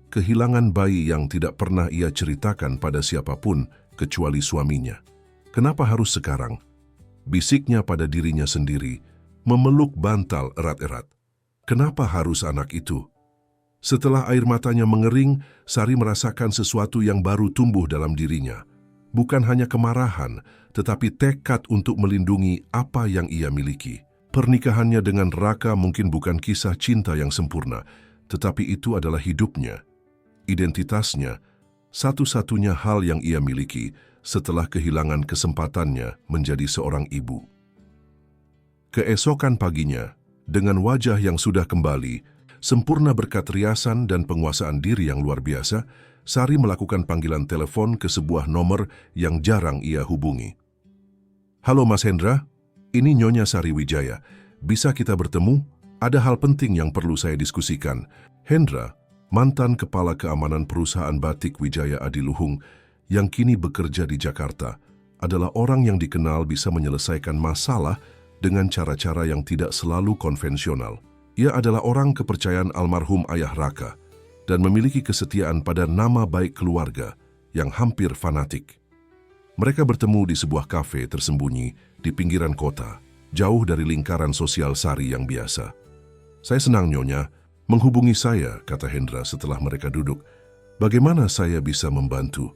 Speaker 1: Kehilangan bayi yang tidak pernah ia ceritakan pada siapapun kecuali suaminya. Kenapa harus sekarang? Bisiknya pada dirinya sendiri, memeluk bantal erat-erat. Kenapa harus anak itu? Setelah air matanya mengering, Sari merasakan sesuatu yang baru tumbuh dalam dirinya. Bukan hanya kemarahan, tetapi tekad untuk melindungi apa yang ia miliki. Pernikahannya dengan Raka mungkin bukan kisah cinta yang sempurna, tetapi itu adalah hidupnya, identitasnya, satu-satunya hal yang ia miliki setelah kehilangan kesempatannya menjadi seorang ibu. Keesokan paginya, dengan wajah yang sudah kembali, sempurna berkat riasan dan penguasaan diri yang luar biasa, Sari melakukan panggilan telepon ke sebuah nomor yang jarang ia hubungi. "Halo Mas Hendra, ini Nyonya Sari Wijaya. Bisa kita bertemu? Ada hal penting yang perlu saya diskusikan." Hendra, mantan kepala keamanan perusahaan batik Wijaya Adiluhung yang kini bekerja di Jakarta, adalah orang yang dikenal bisa menyelesaikan masalah dengan cara-cara yang tidak selalu konvensional. Ia adalah orang kepercayaan almarhum ayah Raka dan memiliki kesetiaan pada nama baik keluarga yang hampir fanatik. Mereka bertemu di sebuah kafe tersembunyi di pinggiran kota, jauh dari lingkaran sosial Sari yang biasa. "Saya senang Nyonya menghubungi saya," kata Hendra setelah mereka duduk. "Bagaimana saya bisa membantu?"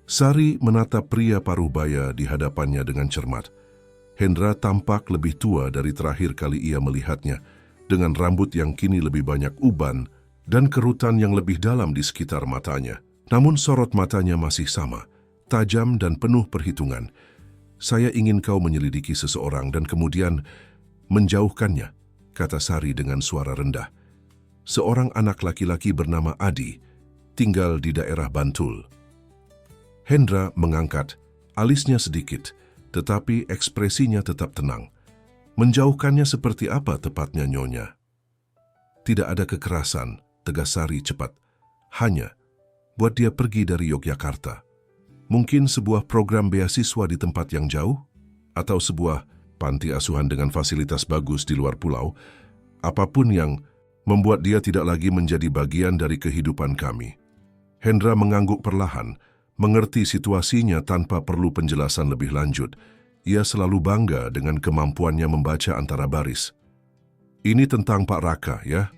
Speaker 1: Sari menatap pria paruh baya di hadapannya dengan cermat. Hendra tampak lebih tua dari terakhir kali ia melihatnya, dengan rambut yang kini lebih banyak uban dan kerutan yang lebih dalam di sekitar matanya. Namun sorot matanya masih sama, tajam dan penuh perhitungan. "Saya ingin kau menyelidiki seseorang dan kemudian menjauhkannya," kata Sari dengan suara rendah. "Seorang anak laki-laki bernama Adi, tinggal di daerah Bantul." Hendra mengangkat, alisnya sedikit, tetapi ekspresinya tetap tenang. "Menjauhkannya seperti apa tepatnya Nyonya?" "Tidak ada kekerasan," tegas Sari cepat. "Hanya buat dia pergi dari Yogyakarta. Mungkin sebuah program beasiswa di tempat yang jauh? Atau sebuah panti asuhan dengan fasilitas bagus di luar pulau? Apapun yang membuat dia tidak lagi menjadi bagian dari kehidupan kami." Hendra mengangguk perlahan, mengerti situasinya tanpa perlu penjelasan lebih lanjut. Ia selalu bangga dengan kemampuannya membaca antara baris. "Ini tentang Pak Raka, ya?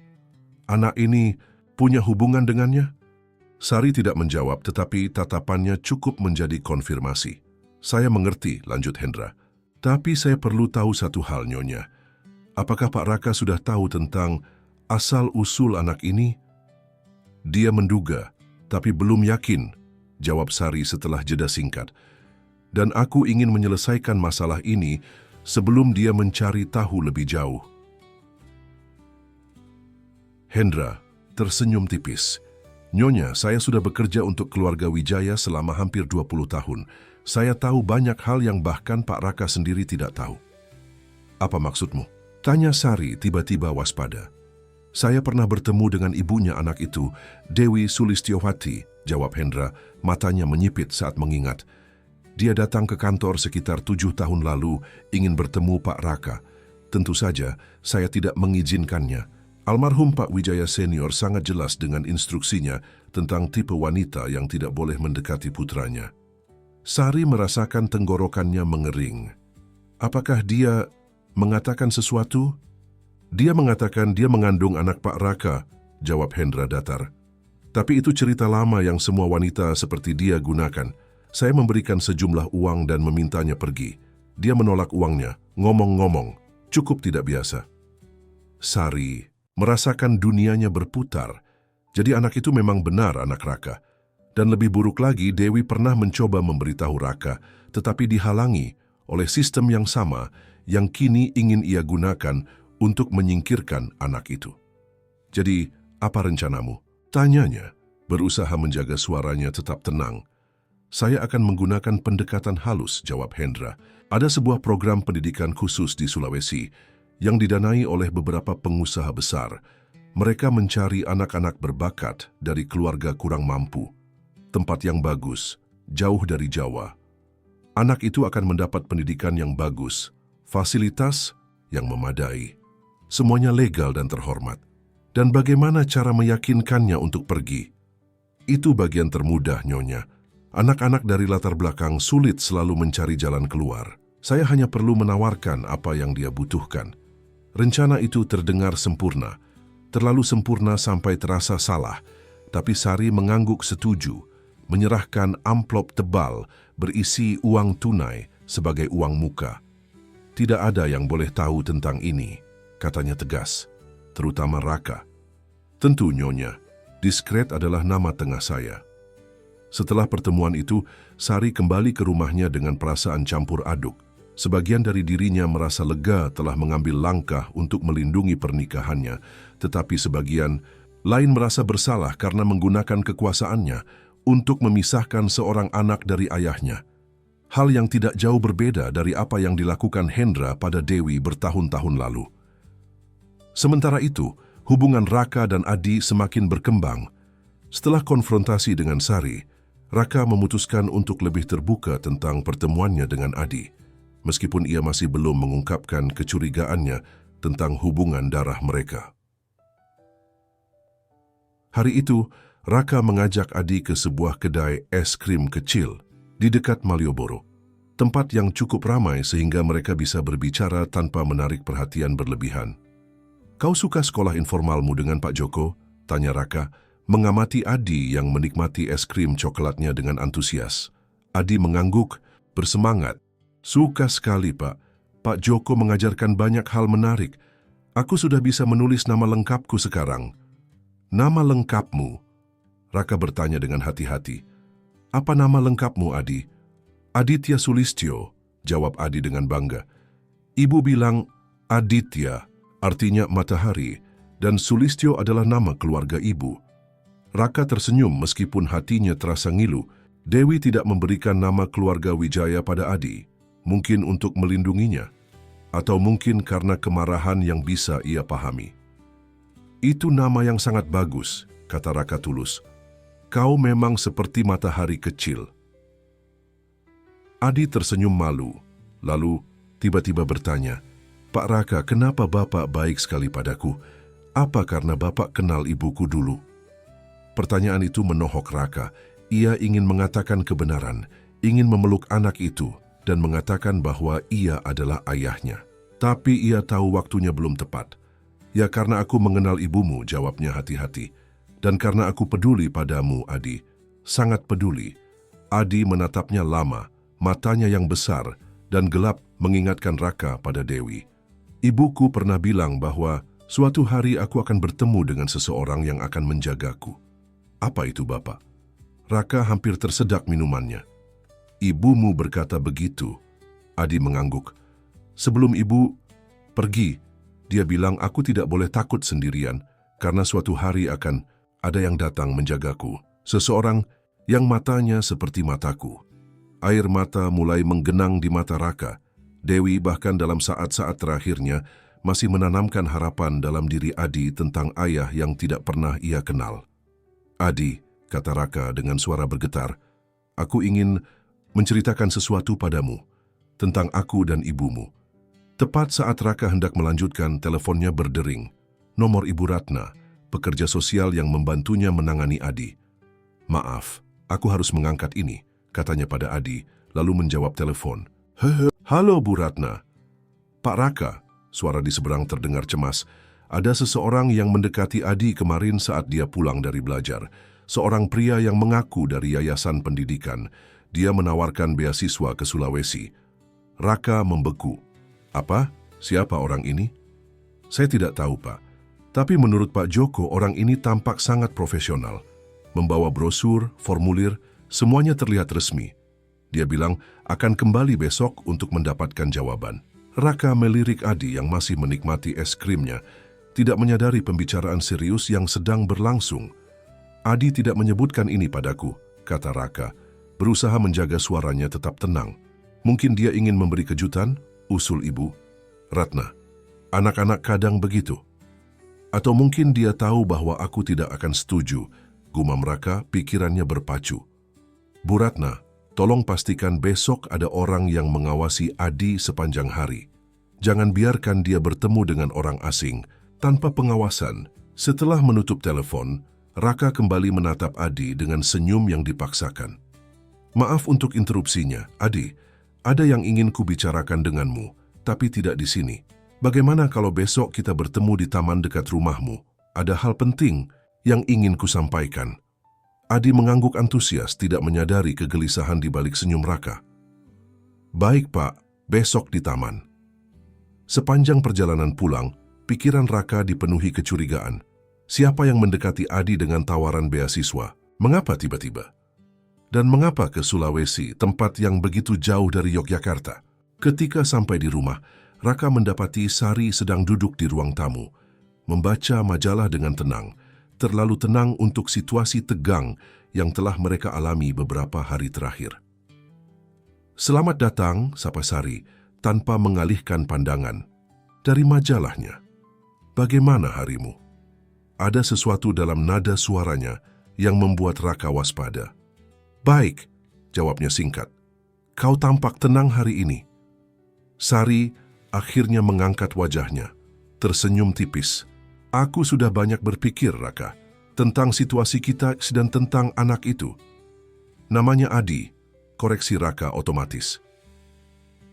Speaker 1: anak ini punya hubungan dengannya? Sari tidak menjawab, tetapi tatapannya cukup menjadi konfirmasi. Saya mengerti, lanjut Hendra. Tapi saya perlu tahu satu hal, Nyonya. Apakah Pak Raka sudah tahu tentang asal-usul anak ini? Dia menduga, tapi belum yakin, jawab Sari setelah jeda singkat. Dan aku ingin menyelesaikan masalah ini sebelum dia mencari tahu lebih jauh. Hendra tersenyum tipis. Nyonya, saya sudah bekerja untuk keluarga Wijaya selama hampir 20 tahun. Saya tahu banyak hal yang bahkan Pak Raka sendiri tidak tahu. Apa maksudmu? Tanya Sari tiba-tiba waspada. Saya pernah bertemu dengan ibunya anak itu, Dewi Sulistiowati, jawab Hendra, matanya menyipit saat mengingat. Dia datang ke kantor sekitar 7 tahun lalu, ingin bertemu Pak Raka. Tentu saja, saya tidak mengizinkannya. Almarhum Pak Wijaya Senior sangat jelas dengan instruksinya tentang tipe wanita yang tidak boleh mendekati putranya. Sari merasakan tenggorokannya mengering. Apakah dia mengatakan sesuatu? Dia mengatakan dia mengandung anak Pak Raka, jawab Hendra datar. Tapi itu cerita lama yang semua wanita seperti dia gunakan. Saya memberikan sejumlah uang dan memintanya pergi. Dia menolak uangnya, ngomong-ngomong, cukup tidak biasa. Sari merasakan dunianya berputar. Jadi anak itu memang benar anak Raka. Dan lebih buruk lagi, Dewi pernah mencoba memberitahu Raka, tetapi dihalangi oleh sistem yang sama yang kini ingin ia gunakan untuk menyingkirkan anak itu. Jadi, apa rencanamu? Tanyanya, berusaha menjaga suaranya tetap tenang. Saya akan menggunakan pendekatan halus, jawab Hendra. Ada sebuah program pendidikan khusus di Sulawesi yang didanai oleh beberapa pengusaha besar. Mereka mencari anak-anak berbakat dari keluarga kurang mampu. Tempat yang bagus, jauh dari Jawa. Anak itu akan mendapat pendidikan yang bagus, fasilitas yang memadai. Semuanya legal dan terhormat. Dan bagaimana cara meyakinkannya untuk pergi? Itu bagian termudah, Nyonya. Anak-anak dari latar belakang sulit selalu mencari jalan keluar. Saya hanya perlu menawarkan apa yang dia butuhkan. Rencana itu terdengar sempurna, terlalu sempurna sampai terasa salah, tapi Sari mengangguk setuju, menyerahkan amplop tebal berisi uang tunai sebagai uang muka. Tidak ada yang boleh tahu tentang ini, katanya tegas, terutama Raka. Tentu, Nyonya, diskret adalah nama tengah saya. Setelah pertemuan itu, Sari kembali ke rumahnya dengan perasaan campur aduk. Sebagian dari dirinya merasa lega telah mengambil langkah untuk melindungi pernikahannya, tetapi sebagian lain merasa bersalah karena menggunakan kekuasaannya untuk memisahkan seorang anak dari ayahnya. Hal yang tidak jauh berbeda dari apa yang dilakukan Hendra pada Dewi bertahun-tahun lalu. Sementara itu, hubungan Raka dan Adi semakin berkembang. Setelah konfrontasi dengan Sari, Raka memutuskan untuk lebih terbuka tentang pertemuannya dengan Adi, meskipun ia masih belum mengungkapkan kecurigaannya tentang hubungan darah mereka. Hari itu, Raka mengajak Adi ke sebuah kedai es krim kecil di dekat Malioboro, tempat yang cukup ramai sehingga mereka bisa berbicara tanpa menarik perhatian berlebihan. "Kau suka sekolah informalmu dengan Pak Joko?" tanya Raka, mengamati Adi yang menikmati es krim coklatnya dengan antusias. Adi mengangguk, bersemangat. "Suka sekali, Pak. Pak Joko mengajarkan banyak hal menarik. Aku sudah bisa menulis nama lengkapku sekarang." "Nama lengkapmu?" Raka bertanya dengan hati-hati. "Apa nama lengkapmu, Adi?" "Aditya Sulistyo," jawab Adi dengan bangga. "Ibu bilang Aditya, artinya matahari, dan Sulistyo adalah nama keluarga ibu." Raka tersenyum meskipun hatinya terasa ngilu. Dewi tidak memberikan nama keluarga Wijaya pada Adi, mungkin untuk melindunginya, atau mungkin karena kemarahan yang bisa ia pahami. "Itu nama yang sangat bagus," kata Raka tulus. "Kau memang seperti matahari kecil." Adi tersenyum malu, lalu tiba-tiba bertanya, "Pak Raka, kenapa Bapak baik sekali padaku? Apa karena Bapak kenal ibuku dulu?" Pertanyaan itu menohok Raka. Ia ingin mengatakan kebenaran, ingin memeluk anak itu, dan mengatakan bahwa ia adalah ayahnya. Tapi ia tahu waktunya belum tepat. Ya karena aku mengenal ibumu, jawabnya hati-hati. Dan karena aku peduli padamu, Adi. Sangat peduli. Adi menatapnya lama, matanya yang besar dan gelap mengingatkan Raka pada Dewi. Ibuku pernah bilang bahwa suatu hari aku akan bertemu dengan seseorang yang akan menjagaku. Apa itu, Bapak? Raka hampir tersedak minumannya. Ibumu berkata begitu. Adi mengangguk. Sebelum ibu pergi, dia bilang aku tidak boleh takut sendirian karena suatu hari akan ada yang datang menjagaku. Seseorang yang matanya seperti mataku. Air mata mulai menggenang di mata Raka. Dewi bahkan dalam saat-saat terakhirnya masih menanamkan harapan dalam diri Adi tentang ayah yang tidak pernah ia kenal. Adi, kata Raka dengan suara bergetar, aku ingin menceritakan sesuatu padamu tentang aku dan ibumu. Tepat saat Raka hendak melanjutkan, teleponnya berdering. Nomor Ibu Ratna, pekerja sosial yang membantunya menangani Adi. Maaf, aku harus mengangkat ini, katanya pada Adi, lalu menjawab telepon. Halo Bu Ratna. Pak Raka, suara di seberang terdengar cemas. Ada seseorang yang mendekati Adi kemarin saat dia pulang dari belajar. Seorang pria yang mengaku dari yayasan pendidikan. Dia menawarkan beasiswa ke Sulawesi. Raka membeku. Apa? Siapa orang ini? Saya tidak tahu, Pak. Tapi menurut Pak Joko, orang ini tampak sangat profesional. Membawa brosur, formulir, semuanya terlihat resmi. Dia bilang akan kembali besok untuk mendapatkan jawaban. Raka melirik Adi yang masih menikmati es krimnya, tidak menyadari pembicaraan serius yang sedang berlangsung. Adi tidak menyebutkan ini padaku, kata Raka, berusaha menjaga suaranya tetap tenang. Mungkin dia ingin memberi kejutan, usul Ibu Ratna. Anak-anak kadang begitu. Atau mungkin dia tahu bahwa aku tidak akan setuju, gumam Raka, pikirannya berpacu. Bu Ratna, tolong pastikan besok ada orang yang mengawasi Adi sepanjang hari. Jangan biarkan dia bertemu dengan orang asing tanpa pengawasan. Setelah menutup telepon, Raka kembali menatap Adi dengan senyum yang dipaksakan. Maaf untuk interupsinya, Adi. Ada yang ingin kubicarakan denganmu, tapi tidak di sini. Bagaimana kalau besok kita bertemu di taman dekat rumahmu? Ada hal penting yang ingin kusampaikan. Adi mengangguk antusias, tidak menyadari kegelisahan di balik senyum Raka. Baik, Pak, besok di taman. Sepanjang perjalanan pulang, pikiran Raka dipenuhi kecurigaan. Siapa yang mendekati Adi dengan tawaran beasiswa? Mengapa tiba-tiba? Dan mengapa ke Sulawesi, tempat yang begitu jauh dari Yogyakarta? Ketika sampai di rumah, Raka mendapati Sari sedang duduk di ruang tamu, membaca majalah dengan tenang, terlalu tenang untuk situasi tegang yang telah mereka alami beberapa hari terakhir. Selamat datang, sapa Sari, tanpa mengalihkan pandangan. Dari majalahnya, bagaimana harimu? Ada sesuatu dalam nada suaranya yang membuat Raka waspada. Baik, jawabnya singkat. Kau tampak tenang hari ini. Sari akhirnya mengangkat wajahnya, tersenyum tipis. Aku sudah banyak berpikir, Raka, tentang situasi kita dan tentang anak itu. Namanya Adi, koreksi Raka otomatis.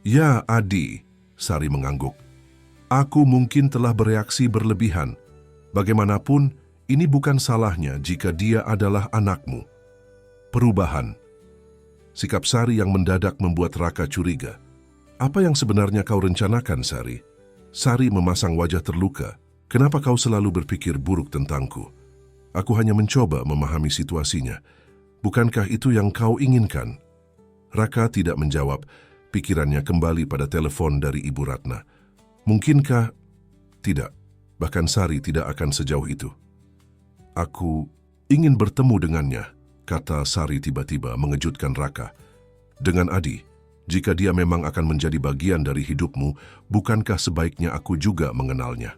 Speaker 1: Ya, Adi, Sari mengangguk. Aku mungkin telah bereaksi berlebihan. Bagaimanapun, ini bukan salahnya jika dia adalah anakmu. Perubahan. Sikap Sari yang mendadak membuat Raka curiga. Apa yang sebenarnya kau rencanakan, Sari? Sari memasang wajah terluka. Kenapa kau selalu berpikir buruk tentangku? Aku hanya mencoba memahami situasinya. Bukankah itu yang kau inginkan? Raka tidak menjawab. Pikirannya kembali pada telepon dari Ibu Ratna. Mungkinkah? Tidak. Bahkan Sari tidak akan sejauh itu. Aku ingin bertemu dengannya, kata Sari tiba-tiba mengejutkan Raka. Dengan Adi, jika dia memang akan menjadi bagian dari hidupmu, bukankah sebaiknya aku juga mengenalnya?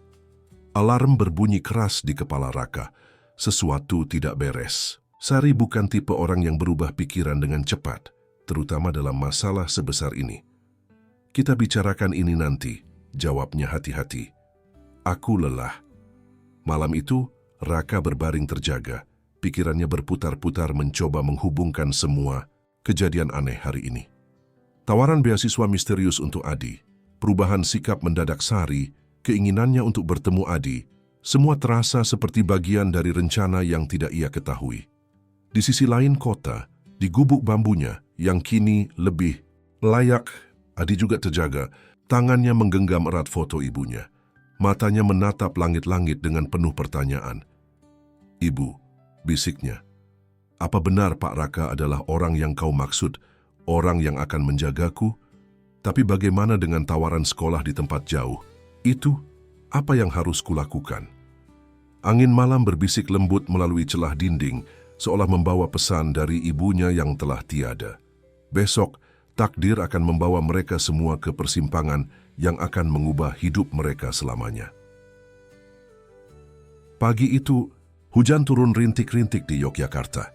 Speaker 1: Alarm berbunyi keras di kepala Raka. Sesuatu tidak beres. Sari bukan tipe orang yang berubah pikiran dengan cepat, terutama dalam masalah sebesar ini. Kita bicarakan ini nanti, jawabnya hati-hati. Aku lelah. Malam itu, Raka berbaring terjaga. Pikirannya berputar-putar mencoba menghubungkan semua kejadian aneh hari ini. Tawaran beasiswa misterius untuk Adi, perubahan sikap mendadak Sari, keinginannya untuk bertemu Adi, semua terasa seperti bagian dari rencana yang tidak ia ketahui. Di sisi lain kota, di gubuk bambunya yang kini lebih layak, Adi juga terjaga, tangannya menggenggam erat foto ibunya. Matanya menatap langit-langit dengan penuh pertanyaan. "Ibu," bisiknya, "apa benar Pak Raka adalah orang yang kau maksud, orang yang akan menjagaku? Tapi bagaimana dengan tawaran sekolah di tempat jauh? Itu apa yang harus kulakukan?" Angin malam berbisik lembut melalui celah dinding, seolah membawa pesan dari ibunya yang telah tiada. Besok, takdir akan membawa mereka semua ke persimpangan yang akan mengubah hidup mereka selamanya. Pagi itu, hujan turun rintik-rintik di Yogyakarta,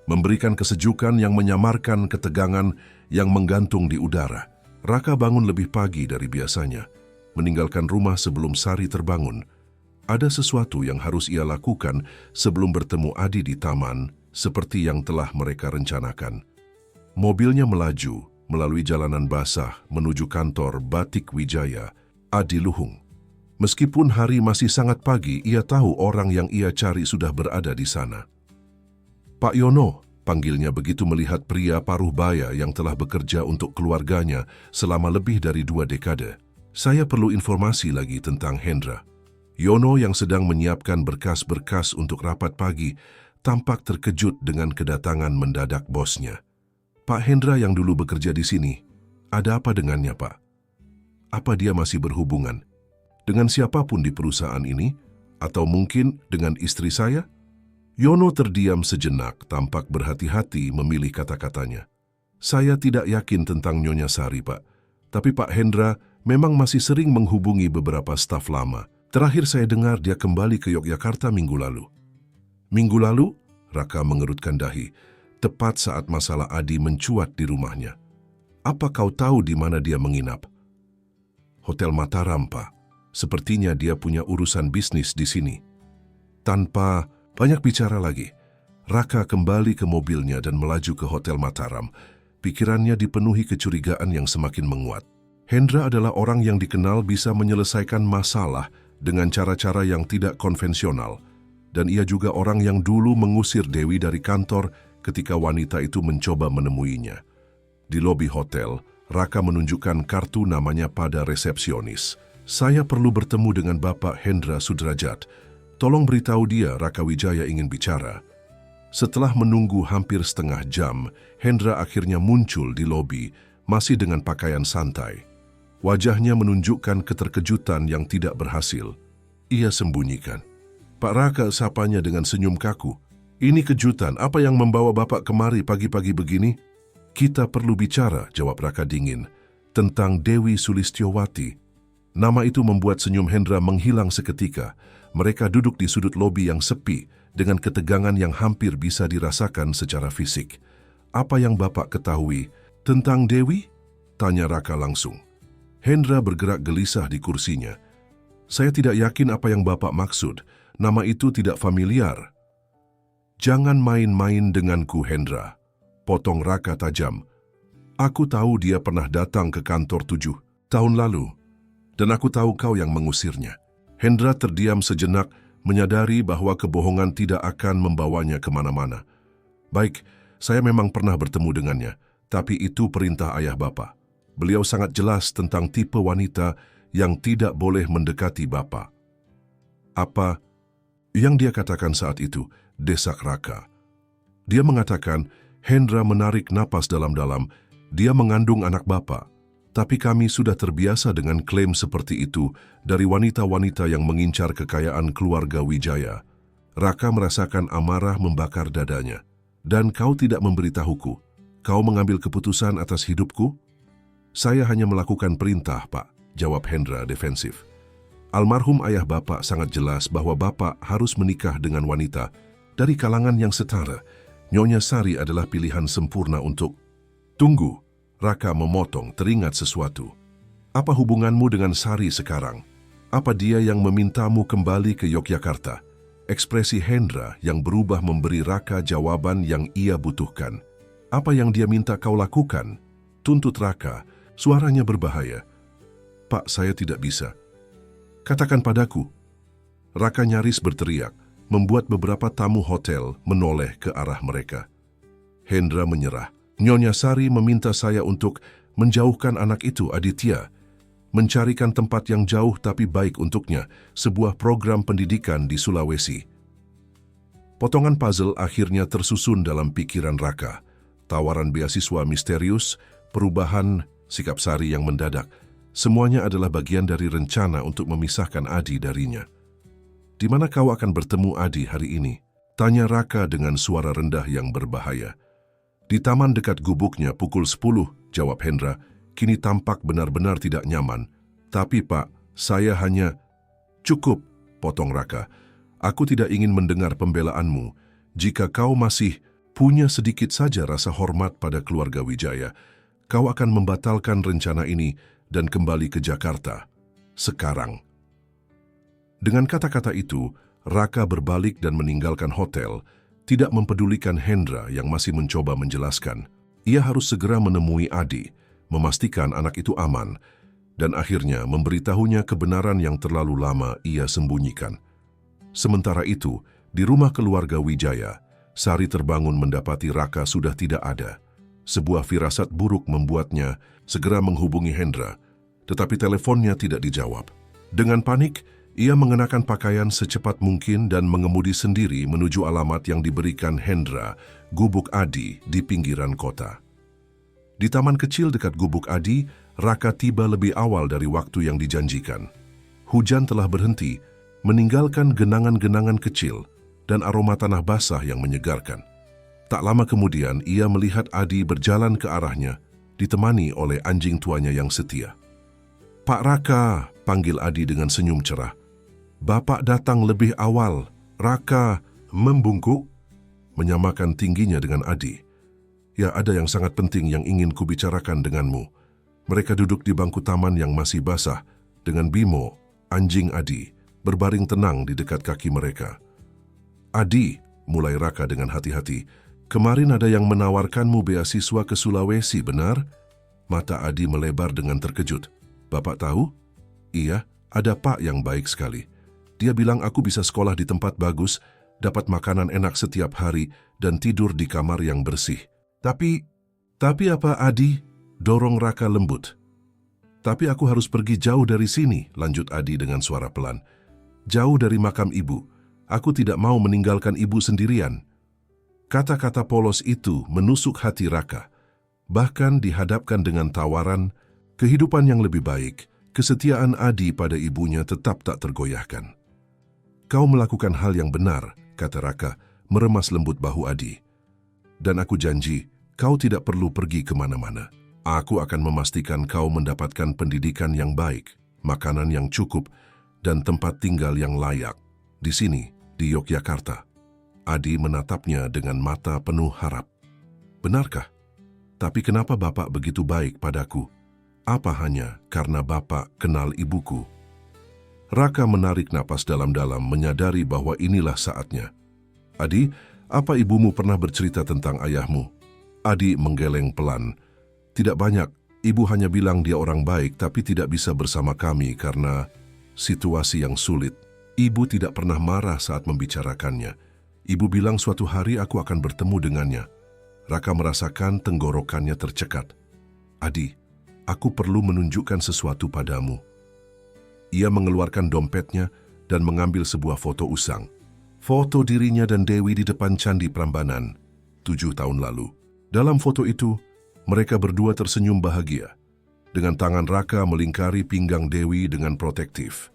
Speaker 1: memberikan kesejukan yang menyamarkan ketegangan yang menggantung di udara. Raka bangun lebih pagi dari biasanya, meninggalkan rumah sebelum Sari terbangun. Ada sesuatu yang harus ia lakukan sebelum bertemu Adi di taman, seperti yang telah mereka rencanakan. Mobilnya melaju melalui jalanan basah menuju kantor Batik Wijaya, Adiluhung. Meskipun hari masih sangat pagi, ia tahu orang yang ia cari sudah berada di sana. "Pak Yono," panggilnya begitu melihat pria paruh baya yang telah bekerja untuk keluarganya selama lebih dari 2 dekade. "Saya perlu informasi lagi tentang Hendra." Yono yang sedang menyiapkan berkas-berkas untuk rapat pagi tampak terkejut dengan kedatangan mendadak bosnya. "Pak Hendra yang dulu bekerja di sini, ada apa dengannya, Pak? Apa dia masih berhubungan dengan siapapun di perusahaan ini? Atau mungkin dengan istri saya?" Yono terdiam sejenak, tampak berhati-hati memilih kata-katanya. "Saya tidak yakin tentang Nyonya Sari, Pak. Tapi Pak Hendra memang masih sering menghubungi beberapa staf lama. Terakhir saya dengar dia kembali ke Yogyakarta minggu lalu." "Minggu lalu?" Raka mengerutkan dahi, tepat saat masalah Adi mencuat di rumahnya. "Apa kau tahu di mana dia menginap?" "Hotel Mataram, Pak. Sepertinya dia punya urusan bisnis di sini." Tanpa banyak bicara lagi, Raka kembali ke mobilnya dan melaju ke Hotel Mataram. Pikirannya dipenuhi kecurigaan yang semakin menguat. Hendra adalah orang yang dikenal bisa menyelesaikan masalah dengan cara-cara yang tidak konvensional, dan ia juga orang yang dulu mengusir Dewi dari kantor ketika wanita itu mencoba menemuinya. Di lobi hotel, Raka menunjukkan kartu namanya pada resepsionis. "Saya perlu bertemu dengan Bapak Hendra Sudrajat. Tolong beritahu dia Raka Wijaya ingin bicara." Setelah menunggu hampir setengah jam, Hendra akhirnya muncul di lobi, masih dengan pakaian santai. Wajahnya menunjukkan keterkejutan yang tidak berhasil. Ia sembunyikan. "Pak Raka," sapanya dengan senyum kaku. "Ini kejutan, apa yang membawa Bapak kemari pagi-pagi begini?" "Kita perlu bicara," jawab Raka dingin, "tentang Dewi Sulistyowati." Nama itu membuat senyum Hendra menghilang seketika. Mereka duduk di sudut lobi yang sepi, dengan ketegangan yang hampir bisa dirasakan secara fisik. "Apa yang Bapak ketahui tentang Dewi?" tanya Raka langsung. Hendra bergerak gelisah di kursinya. "Saya tidak yakin apa yang Bapak maksud. Nama itu tidak familiar." "Jangan main-main denganku, Hendra," potong Raka tajam. "Aku tahu dia pernah datang ke kantor 7 tahun lalu, dan aku tahu kau yang mengusirnya." Hendra terdiam sejenak, menyadari bahwa kebohongan tidak akan membawanya kemana-mana. "Baik, saya memang pernah bertemu dengannya, tapi itu perintah ayah Bapak. Beliau sangat jelas tentang tipe wanita yang tidak boleh mendekati Bapak." "Apa yang dia katakan saat itu?" desak Raka. Dia mengatakan, "Hendra menarik napas dalam-dalam. Dia mengandung anak Bapak. Tapi kami sudah terbiasa dengan klaim seperti itu dari wanita-wanita yang mengincar kekayaan keluarga Wijaya." Raka merasakan amarah membakar dadanya. "Dan kau tidak memberitahuku? Kau mengambil keputusan atas hidupku?" "Saya hanya melakukan perintah, Pak," jawab Hendra defensif. "Almarhum ayah Bapak sangat jelas bahwa Bapak harus menikah dengan wanita dari kalangan yang setara. Nyonya Sari adalah pilihan sempurna untuk..." "Tunggu," Raka memotong, teringat sesuatu. "Apa hubunganmu dengan Sari sekarang? Apa dia yang memintamu kembali ke Yogyakarta?" Ekspresi Hendra yang berubah memberi Raka jawaban yang ia butuhkan. "Apa yang dia minta kau lakukan?" tuntut Raka. Suaranya berbahaya. "Pak, saya tidak bisa." Katakan padaku." Raka nyaris berteriak, membuat beberapa tamu hotel menoleh ke arah mereka. Hendra menyerah. "Nyonya Sari meminta saya untuk menjauhkan anak itu, Aditya. Mencarikan tempat yang jauh tapi baik untuknya, sebuah program pendidikan di Sulawesi." Potongan puzzle akhirnya tersusun dalam pikiran Raka. Tawaran beasiswa misterius, perubahan sikap Sari yang mendadak. Semuanya adalah bagian dari rencana untuk memisahkan Adi darinya. "Di mana kau akan bertemu Adi hari ini?" tanya Raka dengan suara rendah yang berbahaya. "Di taman dekat gubuknya pukul 10, jawab Hendra. Kini tampak benar-benar tidak nyaman. "Tapi Pak, saya hanya..." "Cukup," potong Raka. "Aku tidak ingin mendengar pembelaanmu. Jika kau masih punya sedikit saja rasa hormat pada keluarga Wijaya, kau akan membatalkan rencana ini dan kembali ke Jakarta. Sekarang." Dengan kata-kata itu, Raka berbalik dan meninggalkan hotel, tidak mempedulikan Hendra yang masih mencoba menjelaskan. Ia harus segera menemui Adi, memastikan anak itu aman, dan akhirnya memberitahunya kebenaran yang terlalu lama ia sembunyikan. Sementara itu, di rumah keluarga Wijaya, Sari terbangun mendapati Raka sudah tidak ada. Sebuah firasat buruk membuatnya segera menghubungi Hendra, tetapi teleponnya tidak dijawab. Dengan panik, ia mengenakan pakaian secepat mungkin dan mengemudi sendiri menuju alamat yang diberikan Hendra, gubuk Adi di pinggiran kota. Di taman kecil dekat gubuk Adi, Raka tiba lebih awal dari waktu yang dijanjikan. Hujan telah berhenti, meninggalkan genangan-genangan kecil dan aroma tanah basah yang menyegarkan. Tak lama kemudian, ia melihat Adi berjalan ke arahnya, ditemani oleh anjing tuanya yang setia. "Pak Raka," panggil Adi dengan senyum cerah. "Bapak datang lebih awal." Raka membungkuk, menyamakan tingginya dengan Adi. "Ya, ada yang sangat penting yang ingin kubicarakan denganmu." Mereka duduk di bangku taman yang masih basah, dengan Bimo, anjing Adi, berbaring tenang di dekat kaki mereka. "Adi," mulai Raka dengan hati-hati, "kemarin ada yang menawarkanmu beasiswa ke Sulawesi, benar?" Mata Adi melebar dengan terkejut. "Bapak tahu?" "Iya, ada Pak yang baik sekali. Dia bilang aku bisa sekolah di tempat bagus, dapat makanan enak setiap hari, dan tidur di kamar yang bersih." Tapi apa, Adi?" dorong Raka lembut. "Tapi aku harus pergi jauh dari sini," lanjut Adi dengan suara pelan. "Jauh dari makam ibu. Aku tidak mau meninggalkan ibu sendirian." Kata-kata polos itu menusuk hati Raka. Bahkan dihadapkan dengan tawaran kehidupan yang lebih baik, kesetiaan Adi pada ibunya tetap tak tergoyahkan. "Kau melakukan hal yang benar," kata Raka, meremas lembut bahu Adi. "Dan aku janji, kau tidak perlu pergi kemana-mana. Aku akan memastikan kau mendapatkan pendidikan yang baik, makanan yang cukup, dan tempat tinggal yang layak. Di sini, di Yogyakarta." Adi menatapnya dengan mata penuh harap. "Benarkah? Tapi kenapa Bapak begitu baik padaku? Apa hanya karena Bapak kenal ibuku?" Raka menarik napas dalam-dalam menyadari bahwa inilah saatnya. "Adi, apa ibumu pernah bercerita tentang ayahmu?" Adi menggeleng pelan. "Tidak banyak. Ibu hanya bilang dia orang baik tapi tidak bisa bersama kami karena situasi yang sulit. Ibu tidak pernah marah saat membicarakannya. Ibu bilang suatu hari aku akan bertemu dengannya." Raka merasakan tenggorokannya tercekat. "Adi, aku perlu menunjukkan sesuatu padamu." Ia mengeluarkan dompetnya dan mengambil sebuah foto usang. Foto dirinya dan Dewi di depan Candi Prambanan, 7 tahun lalu. Dalam foto itu, mereka berdua tersenyum bahagia. Dengan tangan Raka melingkari pinggang Dewi dengan protektif.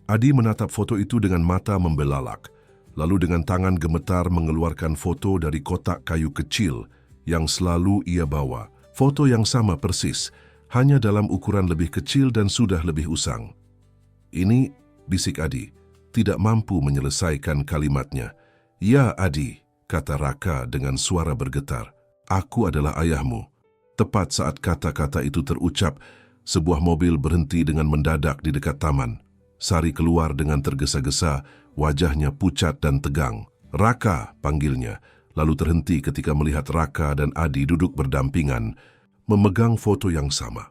Speaker 1: Adi menatap foto itu dengan mata membelalak, lalu dengan tangan gemetar mengeluarkan foto dari kotak kayu kecil yang selalu ia bawa. Foto yang sama persis, hanya dalam ukuran lebih kecil dan sudah lebih usang. "Ini," bisik Adi, tidak mampu menyelesaikan kalimatnya. "Ya, Adi," kata Raka dengan suara bergetar. "Aku adalah ayahmu." Tepat saat kata-kata itu terucap, sebuah mobil berhenti dengan mendadak di dekat taman. Sari keluar dengan tergesa-gesa, wajahnya pucat dan tegang. "Raka," panggilnya, lalu terhenti ketika melihat Raka dan Adi duduk berdampingan, memegang foto yang sama.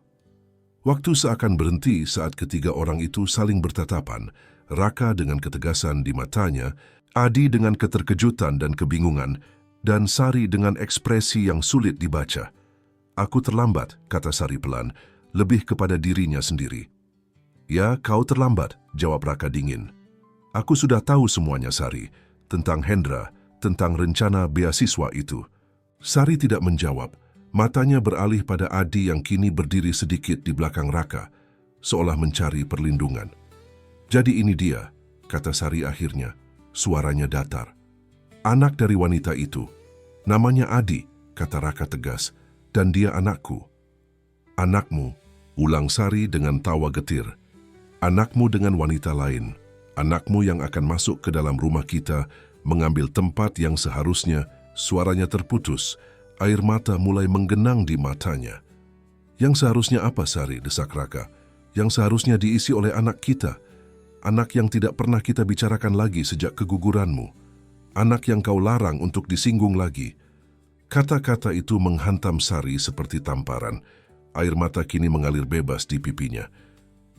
Speaker 1: Waktu seakan berhenti saat ketiga orang itu saling bertatapan, Raka dengan ketegasan di matanya, Adi dengan keterkejutan dan kebingungan, dan Sari dengan ekspresi yang sulit dibaca. "Aku terlambat," kata Sari pelan, lebih kepada dirinya sendiri. "Ya, kau terlambat," jawab Raka dingin. "Aku sudah tahu semuanya, Sari, tentang Hendra, tentang rencana beasiswa itu." Sari tidak menjawab. Matanya beralih pada Adi yang kini berdiri sedikit di belakang Raka, seolah mencari perlindungan. "Jadi ini dia," kata Sari akhirnya, suaranya datar. "Anak dari wanita itu. Namanya Adi," kata Raka tegas, "dan dia anakku." "Anakmu," ulang Sari dengan tawa getir. "Anakmu dengan wanita lain. Anakmu yang akan masuk ke dalam rumah kita, mengambil tempat yang seharusnya." Suaranya terputus, air mata mulai menggenang di matanya. "Yang seharusnya apa, Sari?" desak Raka. "Yang seharusnya diisi oleh anak kita. Anak yang tidak pernah kita bicarakan lagi sejak keguguranmu. Anak yang kau larang untuk disinggung lagi." Kata-kata itu menghantam Sari seperti tamparan. Air mata kini mengalir bebas di pipinya.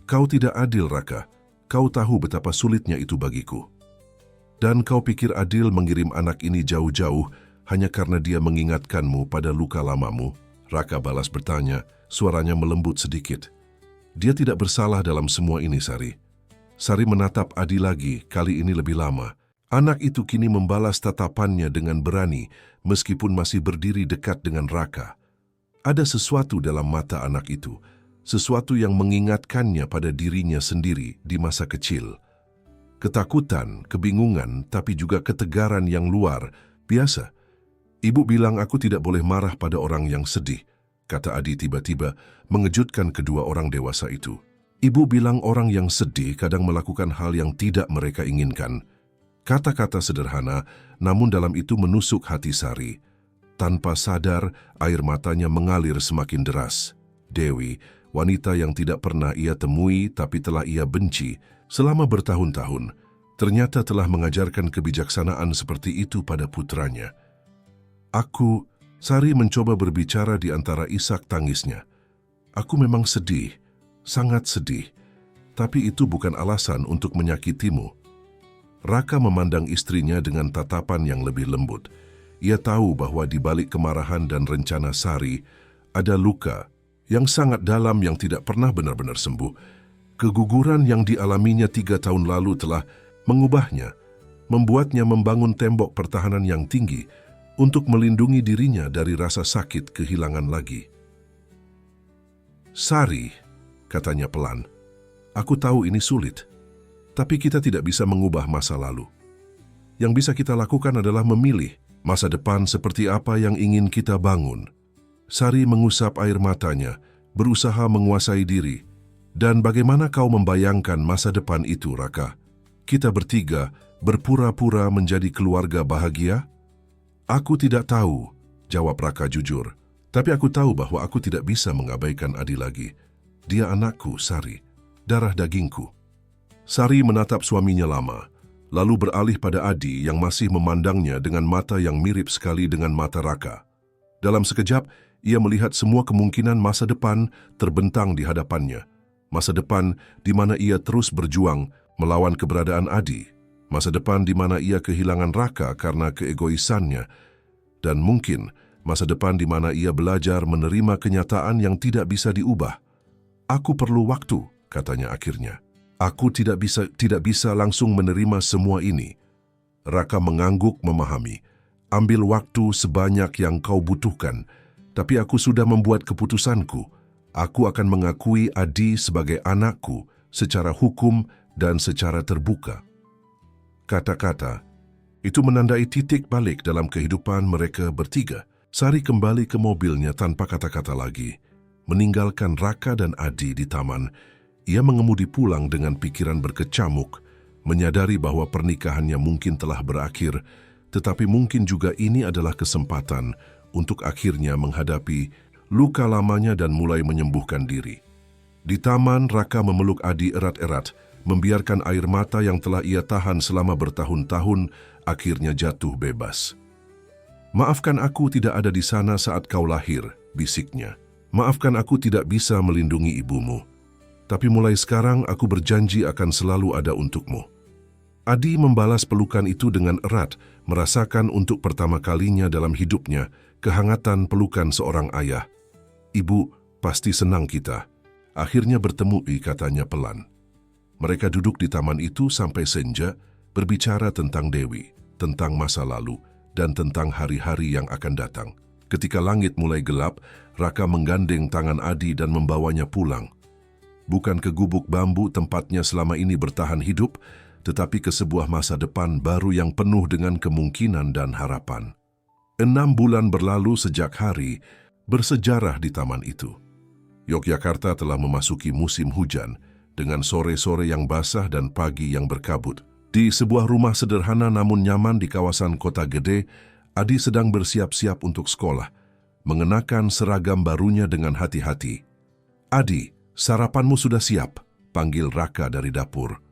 Speaker 1: "Kau tidak adil, Raka. Kau tahu betapa sulitnya itu bagiku. Dan kau pikir adil mengirim anak ini jauh-jauh hanya karena dia mengingatkanmu pada luka lamamu?" Raka balas bertanya, suaranya melembut sedikit. "Dia tidak bersalah dalam semua ini, Sari." Sari menatap Adi lagi, kali ini lebih lama. Anak itu kini membalas tatapannya dengan berani, meskipun masih berdiri dekat dengan Raka. Ada sesuatu dalam mata anak itu, sesuatu yang mengingatkannya pada dirinya sendiri di masa kecil. Ketakutan, kebingungan, tapi juga ketegaran yang luar biasa. "Ibu bilang aku tidak boleh marah pada orang yang sedih," kata Adi tiba-tiba, mengejutkan kedua orang dewasa itu. "Ibu bilang orang yang sedih kadang melakukan hal yang tidak mereka inginkan." Kata-kata sederhana, namun dalam itu menusuk hati Sari. Tanpa sadar, air matanya mengalir semakin deras. Dewi, wanita yang tidak pernah ia temui tapi telah ia benci selama bertahun-tahun, ternyata telah mengajarkan kebijaksanaan seperti itu pada putranya. Sari mencoba berbicara di antara isak tangisnya. "Aku memang sedih, sangat sedih, tapi itu bukan alasan untuk menyakitimu." Raka memandang istrinya dengan tatapan yang lebih lembut. Ia tahu bahwa di balik kemarahan dan rencana Sari ada luka yang sangat dalam yang tidak pernah benar-benar sembuh. Keguguran yang dialaminya 3 tahun lalu telah mengubahnya, membuatnya membangun tembok pertahanan yang tinggi untuk melindungi dirinya dari rasa sakit kehilangan lagi. "Sari," katanya pelan, "aku tahu ini sulit, tapi kita tidak bisa mengubah masa lalu. Yang bisa kita lakukan adalah memilih masa depan seperti apa yang ingin kita bangun." Sari mengusap air matanya, berusaha menguasai diri. "Dan bagaimana kau membayangkan masa depan itu, Raka? Kita bertiga berpura-pura menjadi keluarga bahagia?" "Aku tidak tahu," jawab Raka jujur. "Tapi aku tahu bahwa aku tidak bisa mengabaikan Adi lagi. Dia anakku, Sari, darah dagingku." Sari menatap suaminya lama, lalu beralih pada Adi yang masih memandangnya dengan mata yang mirip sekali dengan mata Raka. Dalam sekejap, ia melihat semua kemungkinan masa depan terbentang di hadapannya. Masa depan di mana ia terus berjuang melawan keberadaan Adi. Masa depan di mana ia kehilangan Raka karena keegoisannya. Dan mungkin masa depan di mana ia belajar menerima kenyataan yang tidak bisa diubah. "Aku perlu waktu," katanya akhirnya. "Aku tidak bisa langsung menerima semua ini." Raka mengangguk memahami. "Ambil waktu sebanyak yang kau butuhkan, tapi aku sudah membuat keputusanku. Aku akan mengakui Adi sebagai anakku secara hukum dan secara terbuka." Kata-kata itu menandai titik balik dalam kehidupan mereka bertiga. Sari kembali ke mobilnya tanpa kata-kata lagi. Meninggalkan Raka dan Adi di taman, ia mengemudi pulang dengan pikiran berkecamuk, menyadari bahwa pernikahannya mungkin telah berakhir, tetapi mungkin juga ini adalah kesempatan untuk akhirnya menghadapi luka lamanya dan mulai menyembuhkan diri. Di taman, Raka memeluk Adi erat-erat, membiarkan air mata yang telah ia tahan selama bertahun-tahun akhirnya jatuh bebas. "Maafkan aku tidak ada di sana saat kau lahir," bisiknya. Maafkan aku tidak bisa melindungi ibumu. Tapi mulai sekarang aku berjanji akan selalu ada untukmu. Adi membalas pelukan itu dengan erat, merasakan untuk pertama kalinya dalam hidupnya kehangatan pelukan seorang ayah. Ibu, pasti senang kita. Akhirnya bertemu, katanya pelan. Mereka duduk di taman itu sampai senja, berbicara tentang Dewi, tentang masa lalu, dan tentang hari-hari yang akan datang. Ketika langit mulai gelap, Raka menggandeng tangan Adi dan membawanya pulang. Bukan ke gubuk bambu tempatnya selama ini bertahan hidup, tetapi ke sebuah masa depan baru yang penuh dengan kemungkinan dan harapan. 6 bulan berlalu sejak hari bersejarah di taman itu. Yogyakarta telah memasuki musim hujan, dengan sore-sore yang basah dan pagi yang berkabut. Di sebuah rumah sederhana namun nyaman di kawasan kota gede, Adi sedang bersiap-siap untuk sekolah, mengenakan seragam barunya dengan hati-hati. "Adi, sarapanmu sudah siap," panggil Raka dari dapur.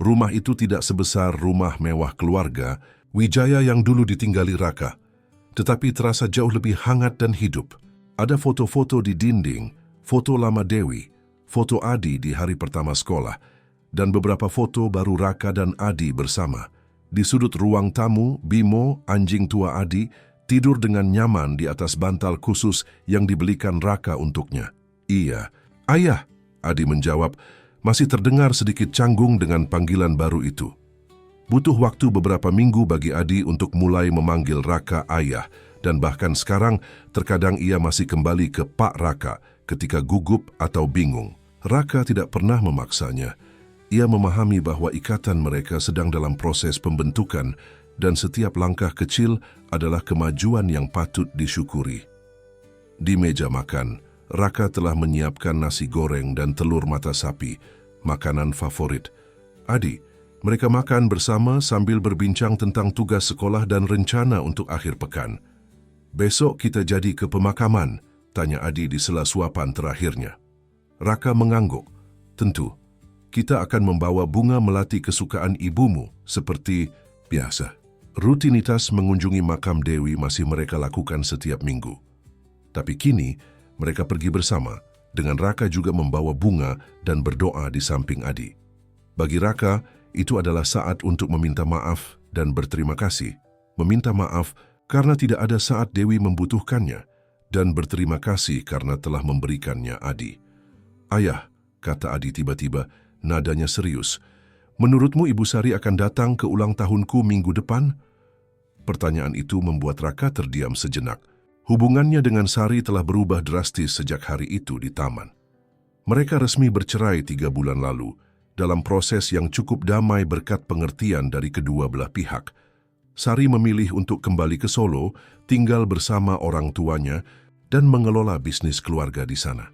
Speaker 1: Rumah itu tidak sebesar rumah mewah keluarga Wijaya yang dulu ditinggali Raka, tetapi terasa jauh lebih hangat dan hidup. Ada foto-foto di dinding, foto lama Dewi, foto Adi di hari pertama sekolah, dan beberapa foto baru Raka dan Adi bersama. Di sudut ruang tamu, Bimo, anjing tua Adi, tidur dengan nyaman di atas bantal khusus yang dibelikan Raka untuknya. "Iya, ayah," Adi menjawab, masih terdengar sedikit canggung dengan panggilan baru itu. Butuh waktu beberapa minggu bagi Adi untuk mulai memanggil Raka ayah, dan bahkan sekarang terkadang ia masih kembali ke Pak Raka ketika gugup atau bingung. Raka tidak pernah memaksanya. Ia memahami bahwa ikatan mereka sedang dalam proses pembentukan dan setiap langkah kecil adalah kemajuan yang patut disyukuri. Di meja makan, Raka telah menyiapkan nasi goreng dan telur mata sapi, makanan favorit. "Adi," mereka makan bersama sambil berbincang tentang tugas sekolah dan rencana untuk akhir pekan. "Besok kita jadi ke pemakaman?" tanya Adi di sela suapan terakhirnya. Raka mengangguk. "Tentu. Kita akan membawa bunga melati kesukaan ibumu, seperti biasa." Rutinitas mengunjungi makam Dewi masih mereka lakukan setiap minggu. Tapi kini, mereka pergi bersama, dengan Raka juga membawa bunga dan berdoa di samping Adi. Bagi Raka, itu adalah saat untuk meminta maaf dan berterima kasih. Meminta maaf karena tidak ada saat Dewi membutuhkannya, dan berterima kasih karena telah memberikannya Adi. "Ayah," kata Adi tiba-tiba, nadanya serius, "menurutmu Ibu Sari akan datang ke ulang tahunku minggu depan?" Pertanyaan itu membuat Raka terdiam sejenak. Hubungannya dengan Sari telah berubah drastis sejak hari itu di taman. Mereka resmi bercerai 3 bulan lalu, dalam proses yang cukup damai berkat pengertian dari kedua belah pihak. Sari memilih untuk kembali ke Solo, tinggal bersama orang tuanya, dan mengelola bisnis keluarga di sana.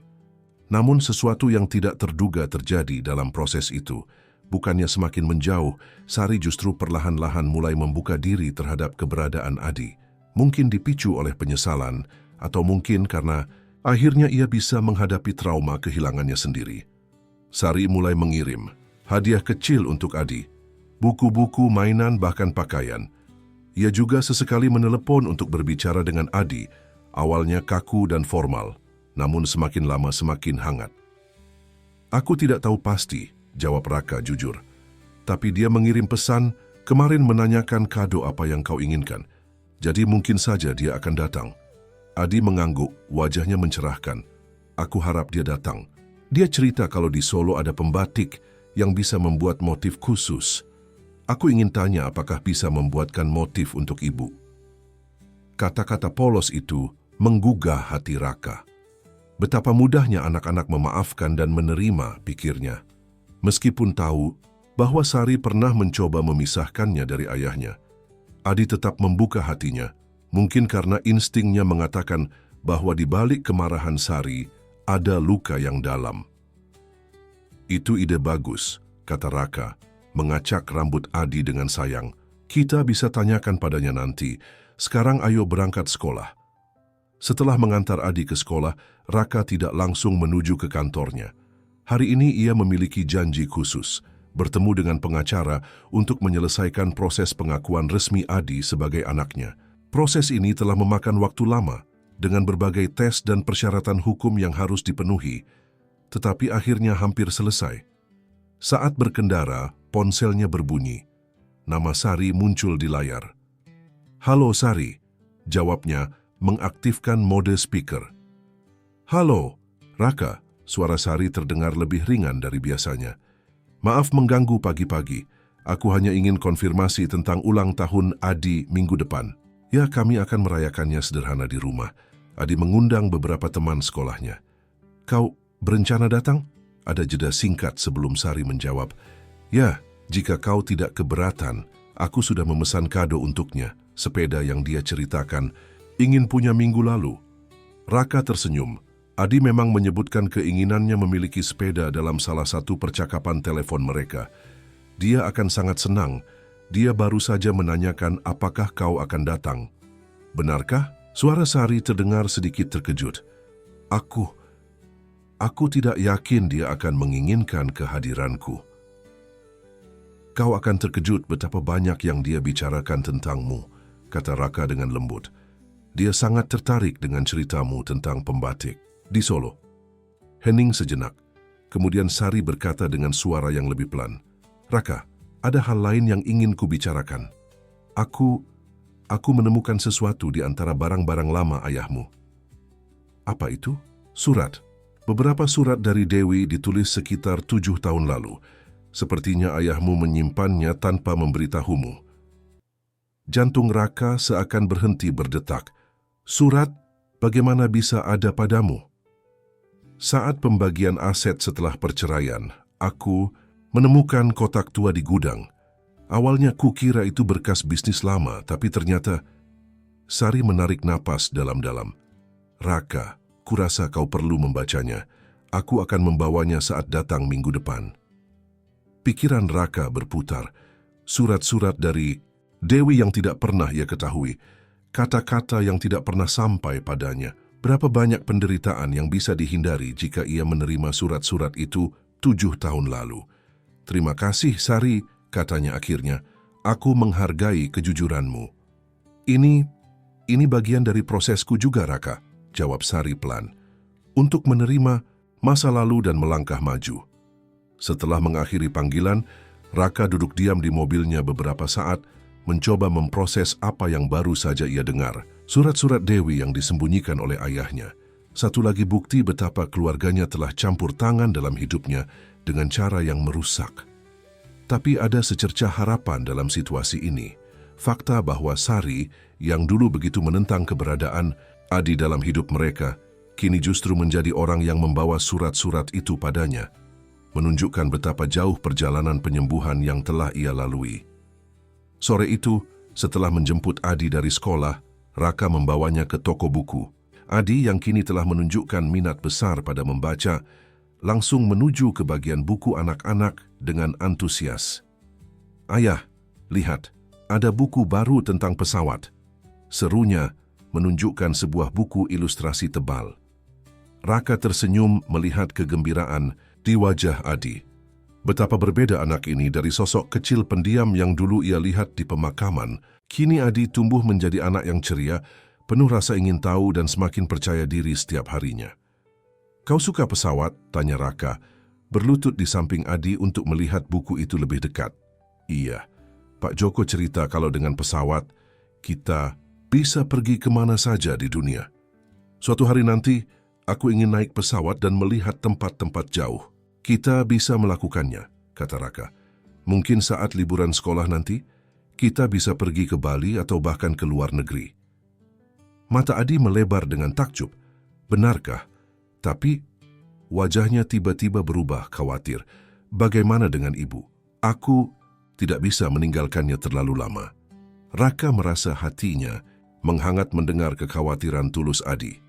Speaker 1: Namun sesuatu yang tidak terduga terjadi dalam proses itu. Bukannya semakin menjauh, Sari justru perlahan-lahan mulai membuka diri terhadap keberadaan Adi. Mungkin dipicu oleh penyesalan, atau mungkin karena akhirnya ia bisa menghadapi trauma kehilangannya sendiri. Sari mulai mengirim hadiah kecil untuk Adi, buku-buku, mainan, bahkan pakaian. Ia juga sesekali menelepon untuk berbicara dengan Adi, awalnya kaku dan formal, namun semakin lama semakin hangat. "Aku tidak tahu pasti," jawab Raka jujur. "Tapi dia mengirim pesan, kemarin menanyakan kado apa yang kau inginkan. Jadi mungkin saja dia akan datang." Adi mengangguk, wajahnya mencerahkan. "Aku harap dia datang. Dia cerita kalau di Solo ada pembatik yang bisa membuat motif khusus. Aku ingin tanya apakah bisa membuatkan motif untuk ibu." Kata-kata polos itu menggugah hati Raka. Betapa mudahnya anak-anak memaafkan dan menerima, pikirnya. Meskipun tahu bahwa Sari pernah mencoba memisahkannya dari ayahnya, Adi tetap membuka hatinya, mungkin karena instingnya mengatakan bahwa di balik kemarahan Sari ada luka yang dalam. "Itu ide bagus," kata Raka, mengacak rambut Adi dengan sayang. "Kita bisa tanyakan padanya nanti. Sekarang ayo berangkat sekolah." Setelah mengantar Adi ke sekolah, Raka tidak langsung menuju ke kantornya. Hari ini ia memiliki janji khusus, bertemu dengan pengacara untuk menyelesaikan proses pengakuan resmi Adi sebagai anaknya. Proses ini telah memakan waktu lama, dengan berbagai tes dan persyaratan hukum yang harus dipenuhi, tetapi akhirnya hampir selesai. Saat berkendara, ponselnya berbunyi. Nama Sari muncul di layar. "Halo Sari," jawabnya mengaktifkan mode speaker. "Halo, Raka," suara Sari terdengar lebih ringan dari biasanya. "Maaf mengganggu pagi-pagi. Aku hanya ingin konfirmasi tentang ulang tahun Adi minggu depan. Ya, kami akan merayakannya sederhana di rumah. Adi mengundang beberapa teman sekolahnya. Kau berencana datang?" Ada jeda singkat sebelum Sari menjawab. "Ya, jika kau tidak keberatan, aku sudah memesan kado untuknya, sepeda yang dia ceritakan ingin punya minggu lalu." Raka tersenyum. Adi memang menyebutkan keinginannya memiliki sepeda dalam salah satu percakapan telepon mereka. Dia akan sangat senang. Dia baru saja menanyakan apakah kau akan datang. "Benarkah?" Suara Sari terdengar sedikit terkejut. Aku tidak yakin dia akan menginginkan kehadiranku." "Kau akan terkejut betapa banyak yang dia bicarakan tentangmu," kata Raka dengan lembut. "Dia sangat tertarik dengan ceritamu tentang pembatik di Solo." Hening sejenak. Kemudian Sari berkata dengan suara yang lebih pelan, "Raka, ada hal lain yang ingin kubicarakan. Aku menemukan sesuatu di antara barang-barang lama ayahmu." "Apa itu?" "Surat. Beberapa surat dari Dewi ditulis sekitar 7 tahun lalu. Sepertinya ayahmu menyimpannya tanpa memberitahumu." Jantung Raka seakan berhenti berdetak. "Surat bagaimana bisa ada padamu?" "Saat pembagian aset setelah perceraian, aku menemukan kotak tua di gudang. Awalnya kukira itu berkas bisnis lama, tapi ternyata..." Sari menarik napas dalam-dalam. "Raka, kurasa kau perlu membacanya. Aku akan membawanya saat datang minggu depan." Pikiran Raka berputar. Surat-surat dari Dewi yang tidak pernah ia ketahui. Kata-kata yang tidak pernah sampai padanya. Berapa banyak penderitaan yang bisa dihindari jika ia menerima surat-surat itu 7 tahun lalu. "Terima kasih, Sari," katanya akhirnya. "Aku menghargai kejujuranmu." Ini bagian dari prosesku juga, Raka," jawab Sari pelan, "untuk menerima masa lalu dan melangkah maju." Setelah mengakhiri panggilan, Raka duduk diam di mobilnya beberapa saat, mencoba memproses apa yang baru saja ia dengar. Surat-surat Dewi yang disembunyikan oleh ayahnya. Satu lagi bukti betapa keluarganya telah campur tangan dalam hidupnya dengan cara yang merusak. Tapi ada secercah harapan dalam situasi ini. Fakta bahwa Sari, yang dulu begitu menentang keberadaan Adi dalam hidup mereka, kini justru menjadi orang yang membawa surat-surat itu padanya, menunjukkan betapa jauh perjalanan penyembuhan yang telah ia lalui. Sore itu, setelah menjemput Adi dari sekolah, Raka membawanya ke toko buku. Adi yang kini telah menunjukkan minat besar pada membaca, langsung menuju ke bagian buku anak-anak dengan antusias. "Ayah, lihat, ada buku baru tentang pesawat," serunya, menunjukkan sebuah buku ilustrasi tebal. Raka tersenyum melihat kegembiraan di wajah Adi. Betapa berbeda anak ini dari sosok kecil pendiam yang dulu ia lihat di pemakaman. Kini Adi tumbuh menjadi anak yang ceria, penuh rasa ingin tahu dan semakin percaya diri setiap harinya. "Kau suka pesawat?" tanya Raka, berlutut di samping Adi untuk melihat buku itu lebih dekat. "Iya, Pak Joko cerita kalau dengan pesawat, kita bisa pergi kemana saja di dunia. Suatu hari nanti, aku ingin naik pesawat dan melihat tempat-tempat jauh." "Kita bisa melakukannya," kata Raka. "Mungkin saat liburan sekolah nanti, kita bisa pergi ke Bali atau bahkan ke luar negeri." Mata Adi melebar dengan takjub. "Benarkah?" Tapi wajahnya tiba-tiba berubah khawatir. "Bagaimana dengan ibu? Aku tidak bisa meninggalkannya terlalu lama." Raka merasa hatinya menghangat mendengar kekhawatiran tulus Adi.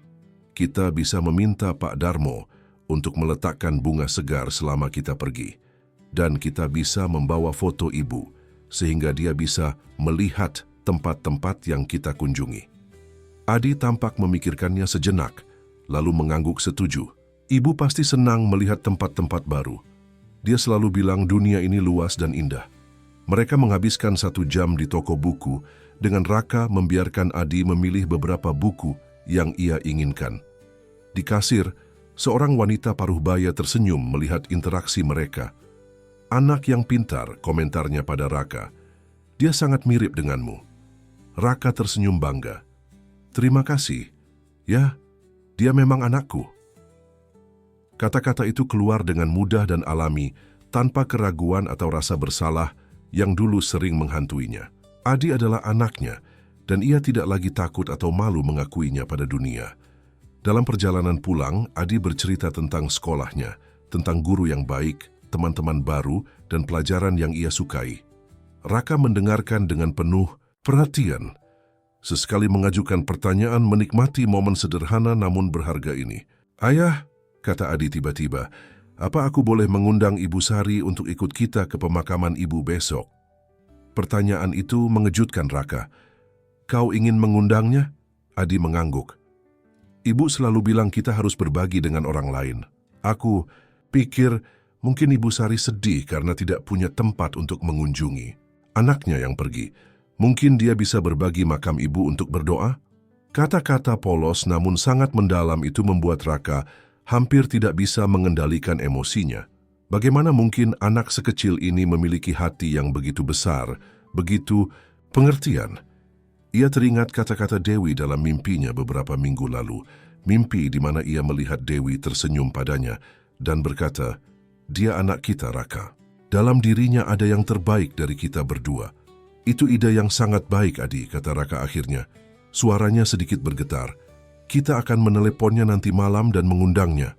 Speaker 1: "Kita bisa meminta Pak Darmo untuk meletakkan bunga segar selama kita pergi. Dan kita bisa membawa foto ibu, sehingga dia bisa melihat tempat-tempat yang kita kunjungi." Adi tampak memikirkannya sejenak, lalu mengangguk setuju. "Ibu pasti senang melihat tempat-tempat baru. Dia selalu bilang dunia ini luas dan indah." Mereka menghabiskan 1 jam di toko buku, dengan Raka membiarkan Adi memilih beberapa buku yang ia inginkan. Di kasir, seorang wanita paruh baya tersenyum melihat interaksi mereka. "Anak yang pintar," komentarnya pada Raka. "Dia sangat mirip denganmu." Raka tersenyum bangga. "Terima kasih. Ya, dia memang anakku." Kata-kata itu keluar dengan mudah dan alami, tanpa keraguan atau rasa bersalah yang dulu sering menghantuinya. Adi adalah anaknya, dan ia tidak lagi takut atau malu mengakuinya pada dunia. Dalam perjalanan pulang, Adi bercerita tentang sekolahnya, tentang guru yang baik, teman-teman baru, dan pelajaran yang ia sukai. Raka mendengarkan dengan penuh perhatian. Sesekali mengajukan pertanyaan, menikmati momen sederhana namun berharga ini. "Ayah," kata Adi tiba-tiba, "apa aku boleh mengundang Ibu Sari untuk ikut kita ke pemakaman ibu besok?" Pertanyaan itu mengejutkan Raka. "Kau ingin mengundangnya?" Adi mengangguk. "Ibu selalu bilang kita harus berbagi dengan orang lain. Aku pikir mungkin Ibu Sari sedih karena tidak punya tempat untuk mengunjungi. Anaknya yang pergi. Mungkin dia bisa berbagi makam ibu untuk berdoa?" Kata-kata polos namun sangat mendalam itu membuat Raka hampir tidak bisa mengendalikan emosinya. Bagaimana mungkin anak sekecil ini memiliki hati yang begitu besar, begitu pengertian? Ia teringat kata-kata Dewi dalam mimpinya beberapa minggu lalu, mimpi di mana ia melihat Dewi tersenyum padanya dan berkata, "Dia anak kita, Raka. Dalam dirinya ada yang terbaik dari kita berdua." "Itu ide yang sangat baik, Adi," kata Raka akhirnya. Suaranya sedikit bergetar. "Kita akan meneleponnya nanti malam dan mengundangnya."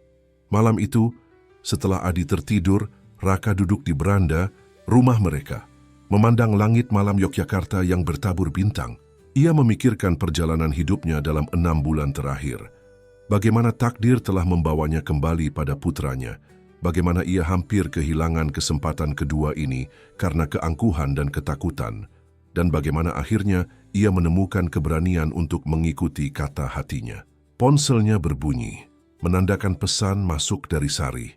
Speaker 1: Malam itu, setelah Adi tertidur, Raka duduk di beranda rumah mereka, memandang langit malam Yogyakarta yang bertabur bintang. Ia memikirkan perjalanan hidupnya dalam 6 bulan terakhir. Bagaimana takdir telah membawanya kembali pada putranya. Bagaimana ia hampir kehilangan kesempatan kedua ini karena keangkuhan dan ketakutan. Dan bagaimana akhirnya ia menemukan keberanian untuk mengikuti kata hatinya. Ponselnya berbunyi, menandakan pesan masuk dari Sari.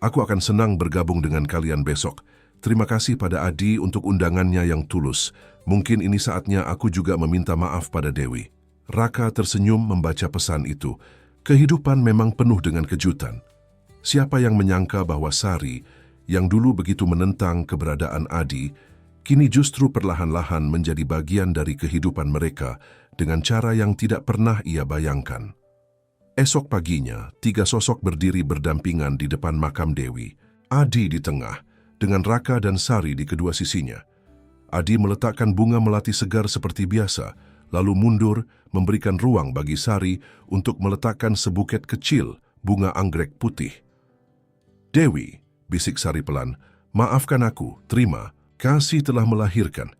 Speaker 1: "Aku akan senang bergabung dengan kalian besok. Terima kasih pada Adi untuk undangannya yang tulus. Mungkin ini saatnya aku juga meminta maaf pada Dewi." Raka tersenyum membaca pesan itu. Kehidupan memang penuh dengan kejutan. Siapa yang menyangka bahwa Sari, yang dulu begitu menentang keberadaan Adi, kini justru perlahan-lahan menjadi bagian dari kehidupan mereka dengan cara yang tidak pernah ia bayangkan. Esok paginya, 3 sosok berdiri berdampingan di depan makam Dewi. Adi di tengah, dengan Raka dan Sari di kedua sisinya. Adi meletakkan bunga melati segar seperti biasa, lalu mundur memberikan ruang bagi Sari untuk meletakkan sebuket kecil bunga anggrek putih. "Dewi," bisik Sari pelan, "maafkan aku, terima. Kasih telah melahirkan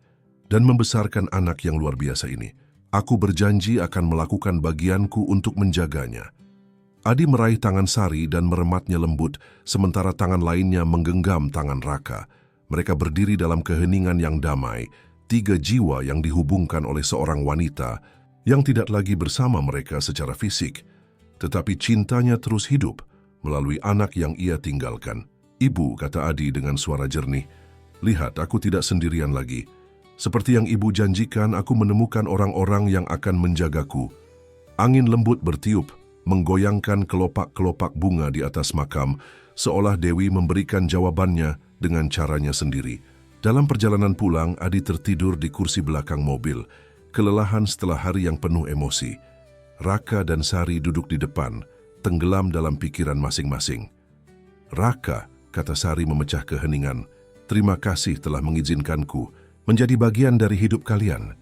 Speaker 1: dan membesarkan anak yang luar biasa ini. Aku berjanji akan melakukan bagianku untuk menjaganya." Adi meraih tangan Sari dan merematnya lembut, sementara tangan lainnya menggenggam tangan Raka. Mereka berdiri dalam keheningan yang damai, 3 jiwa yang dihubungkan oleh seorang wanita yang tidak lagi bersama mereka secara fisik, tetapi cintanya terus hidup melalui anak yang ia tinggalkan. "Ibu," kata Adi dengan suara jernih, "lihat, aku tidak sendirian lagi. Seperti yang ibu janjikan, aku menemukan orang-orang yang akan menjagaku." Angin lembut bertiup, menggoyangkan kelopak-kelopak bunga di atas makam, seolah Dewi memberikan jawabannya dengan caranya sendiri. Dalam perjalanan pulang, Adi tertidur di kursi belakang mobil, kelelahan setelah hari yang penuh emosi. Raka dan Sari duduk di depan, tenggelam dalam pikiran masing-masing. "Raka," kata Sari memecah keheningan, "terima kasih telah mengizinkanku menjadi bagian dari hidup kalian.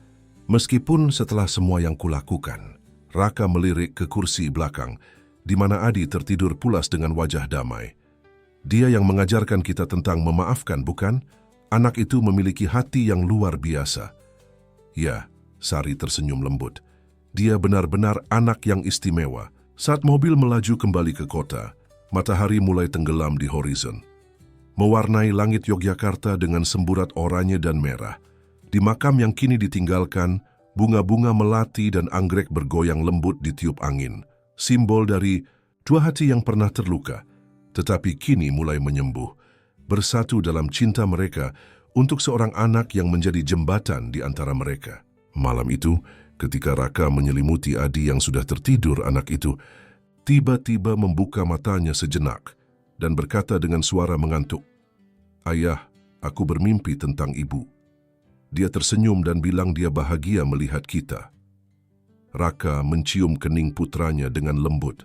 Speaker 1: Meskipun setelah semua yang kulakukan." Raka melirik ke kursi belakang, di mana Adi tertidur pulas dengan wajah damai. "Dia yang mengajarkan kita tentang memaafkan, bukan? Anak itu memiliki hati yang luar biasa." "Ya," Sari tersenyum lembut. "Dia benar-benar anak yang istimewa." Saat mobil melaju kembali ke kota, matahari mulai tenggelam di horizon, mewarnai langit Yogyakarta dengan semburat oranye dan merah. Di makam yang kini ditinggalkan, bunga-bunga melati dan anggrek bergoyang lembut ditiup angin, simbol dari 2 hati yang pernah terluka, tetapi kini mulai menyembuh, bersatu dalam cinta mereka untuk seorang anak yang menjadi jembatan di antara mereka. Malam itu, Ketika Raka menyelimuti Adi yang sudah tertidur, anak itu tiba-tiba membuka matanya sejenak dan berkata dengan suara mengantuk, "Ayah, aku bermimpi tentang ibu." Dia tersenyum dan bilang dia bahagia melihat kita. Raka mencium kening putranya dengan lembut.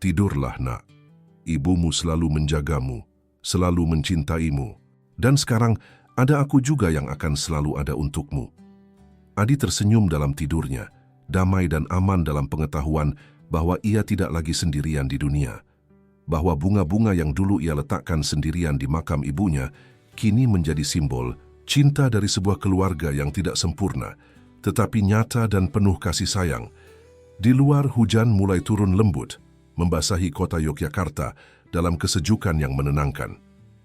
Speaker 1: "Tidurlah, nak. Ibumu selalu menjagamu, selalu mencintaimu. Dan sekarang ada aku juga yang akan selalu ada untukmu." Adi tersenyum dalam tidurnya, damai dan aman dalam pengetahuan bahwa ia tidak lagi sendirian di dunia. Bahwa bunga-bunga yang dulu ia letakkan sendirian di makam ibunya, kini menjadi simbol cinta dari sebuah keluarga yang tidak sempurna, tetapi nyata dan penuh kasih sayang. Di luar, hujan mulai turun lembut, membasahi kota Yogyakarta dalam kesejukan yang menenangkan.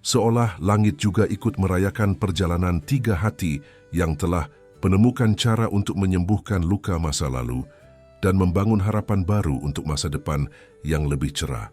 Speaker 1: Seolah langit juga ikut merayakan perjalanan tiga hati yang telah menemukan cara untuk menyembuhkan luka masa lalu dan membangun harapan baru untuk masa depan yang lebih cerah.